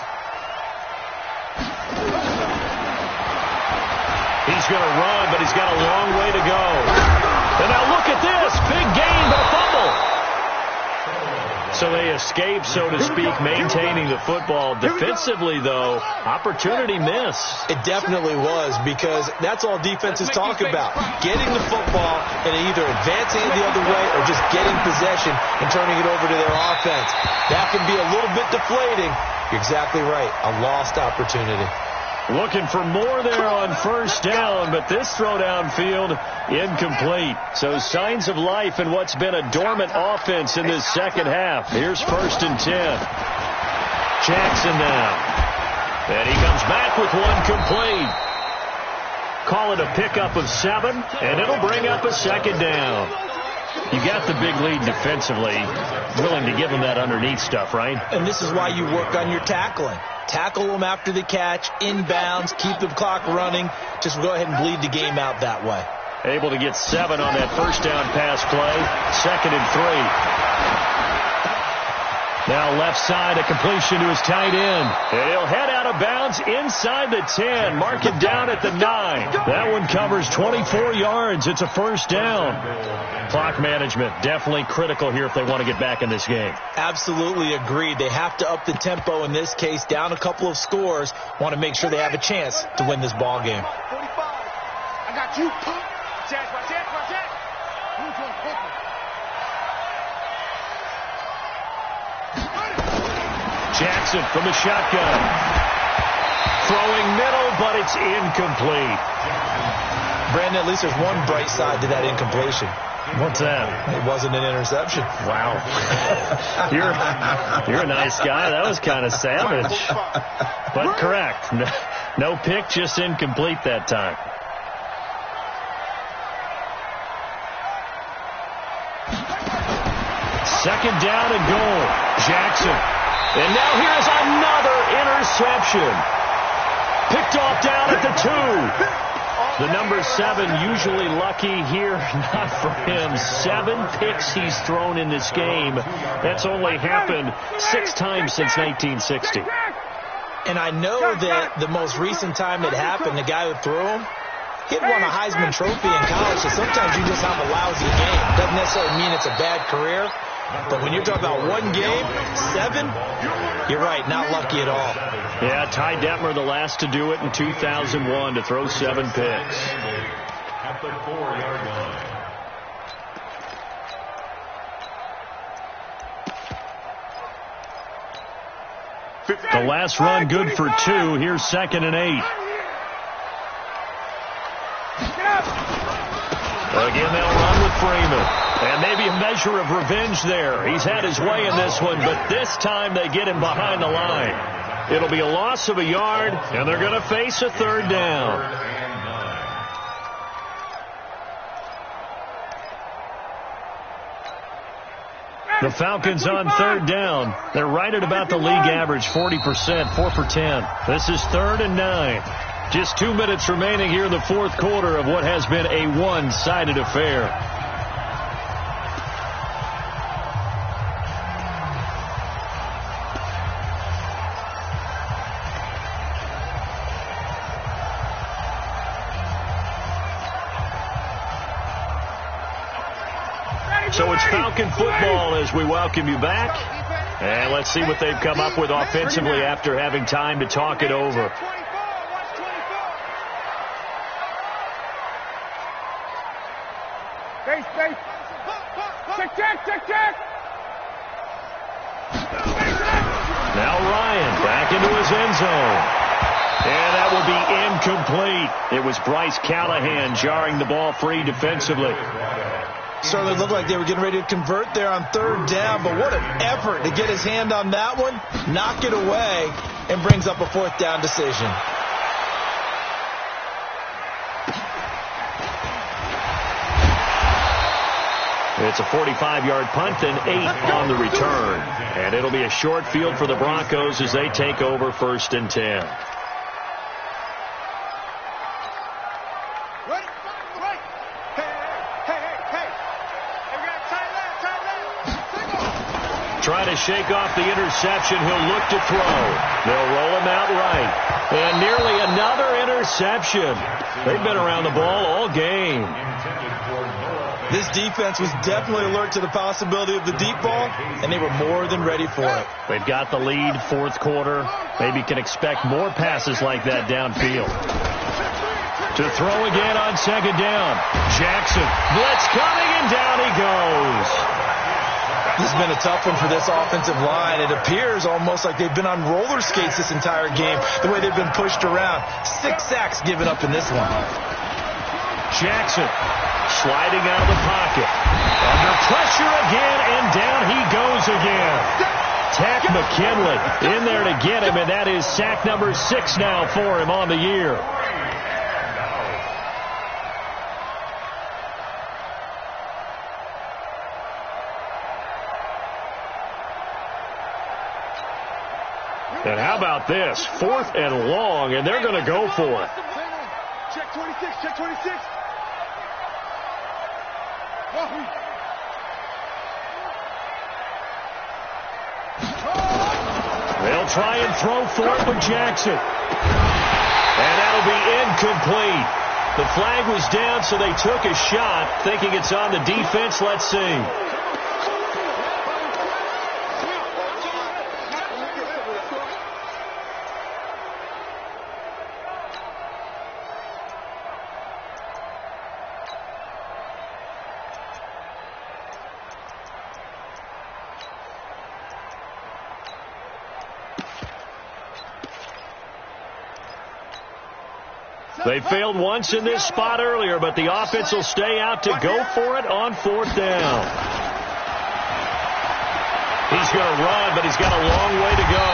He's going to run, but he's got a long way to go. And now look at this. Big gain, but a fumble. So they escape, so to speak, maintaining the football. Defensively, though, opportunity miss. It definitely was because that's all defenses talk about. Getting the football and either advancing it the other way or just getting possession and turning it over to their offense. That can be a little bit deflating. You're exactly right. A lost opportunity. Looking for more there on first down, but this throw downfield incomplete. So signs of life in what's been a dormant offense in this second half. Here's 1st and 10. Jackson now. And he comes back with one complete. call it a pickup of 7, and it'll bring up a second down. You got the big lead defensively, willing to give them that underneath stuff, right? And this is why you work on your tackling. Tackle them after the catch, inbounds, keep the clock running. Just go ahead and bleed the game out that way. Able to get 7 on that first down pass play. 2nd and 3. Now left side, a completion to his tight end. And he'll head out of bounds inside the 10. Mark it down at the 9. That one covers 24 yards. It's a first down. Clock management definitely critical here if they want to get back in this game. Absolutely agreed. They have to up the tempo in this case, down a couple of scores. Want to make sure they have a chance to win this ball game. 45. I got you. Jack. Jackson from the shotgun. Throwing middle, but it's incomplete. Brandon, at least there's one bright side to that incompletion. What's that? It wasn't an interception. Wow. You're a nice guy. That was kind of savage. But correct. No pick, just incomplete that time. Second down and goal. Jackson. And now here's another interception. Picked off down at the 2. The number 7 usually lucky here. Not for him. 7 picks he's thrown in this game. That's only happened 6 times since 1960. And I know that the most recent time it happened, the guy who threw him, he'd won a Heisman Trophy in college, so sometimes you just have a lousy game. Doesn't necessarily mean it's a bad career. But when you're talking about one game, 7, you're right, not lucky at all. Yeah, Ty Detmer, the last to do it in 2001, to throw 7 picks. At the 4-yard line. The last run good for 2. Here's 2nd and 8. Again, they'll run with Freeman. And maybe a measure of revenge there. He's had his way in this one, but this time they get him behind the line. It'll be a loss of a yard, and they're going to face a 3rd down. The Falcons on 3rd down. They're right at about the league average, 40%, 4 for 10. This is 3rd and 9. Just 2 minutes remaining here in the 4th quarter of what has been a one-sided affair. So it's Falcon football as we welcome you back. And let's see what they've come up with offensively after having time to talk it over. Space. Check. Now Ryan back into his end zone. And that will be incomplete. It was Bryce Callahan jarring the ball free defensively. Certainly looked like they were getting ready to convert there on 3rd down, but what an effort to get his hand on that one, knock it away, and brings up a 4th down decision. It's a 45-yard punt and 8 on the return. And it'll be a short field for the Broncos as they take over 1st and 10. Trying to shake off the interception. He'll look to throw. They'll roll him out right. And nearly another interception. They've been around the ball all game. This defense was definitely alert to the possibility of the deep ball, and they were more than ready for it. They've got the lead, 4th quarter. Maybe can expect more passes like that downfield. To throw again on 2nd down. Jackson. Blitz coming, and down he goes. This has been a tough one for this offensive line. It appears almost like they've been on roller skates this entire game, the way they've been pushed around. 6 sacks given up in this one. Jackson sliding out of the pocket. Under pressure again, and down he goes again. Tack McKinley in there to get him, and that is sack number 6 now for him on the year. And how about this? 4th and long, and they're going to go for it. Check 26, check 26. They'll try and throw for it with Jackson. And that'll be incomplete. The flag was down, so they took a shot, thinking it's on the defense. Let's see. They failed once in this spot earlier, but the offense will stay out to go for it on 4th down. He's going to run, but he's got a long way to go.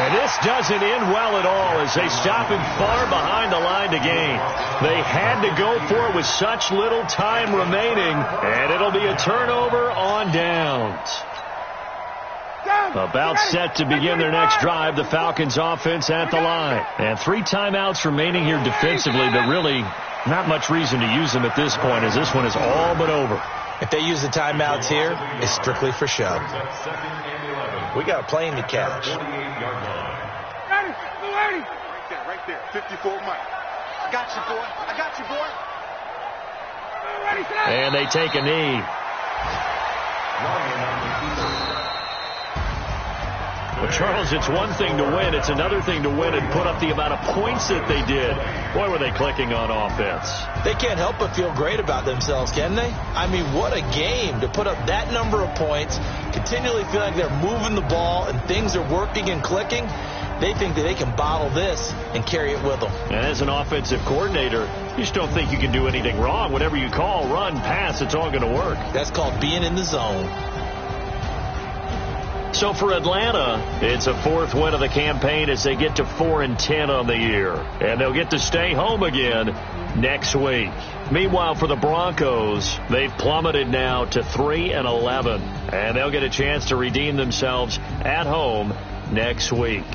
And this doesn't end well at all as they stop him far behind the line to gain. They had to go for it with such little time remaining, and it'll be a turnover on downs. About set to begin their next drive, the Falcons offense at the line. And 3 timeouts remaining here defensively, but really not much reason to use them at this point as this one is all but over. If they use the timeouts here, it's strictly for show. We got a plane to catch. Right there, 54 Mike. I got you, boy. I got you, boy. And they take a knee. Well, Charles, it's one thing to win. It's another thing to win and put up the amount of points that they did. Boy, were they clicking on offense. They can't help but feel great about themselves, can they? I mean, what a game to put up that number of points, continually feel like they're moving the ball and things are working and clicking. They think that they can bottle this and carry it with them. And as an offensive coordinator, you just don't think you can do anything wrong. Whatever you call, run, pass, it's all going to work. That's called being in the zone. So for Atlanta, it's a 4th win of the campaign as they get to 4-10 on the year. And they'll get to stay home again next week. Meanwhile, for the Broncos, they've plummeted now to 3-11. And they'll get a chance to redeem themselves at home next week.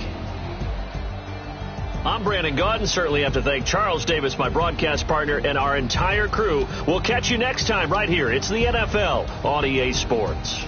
I'm Brandon Gaudin. Certainly have to thank Charles Davis, my broadcast partner, and our entire crew. We'll catch you next time right here. It's the NFL on EA Sports.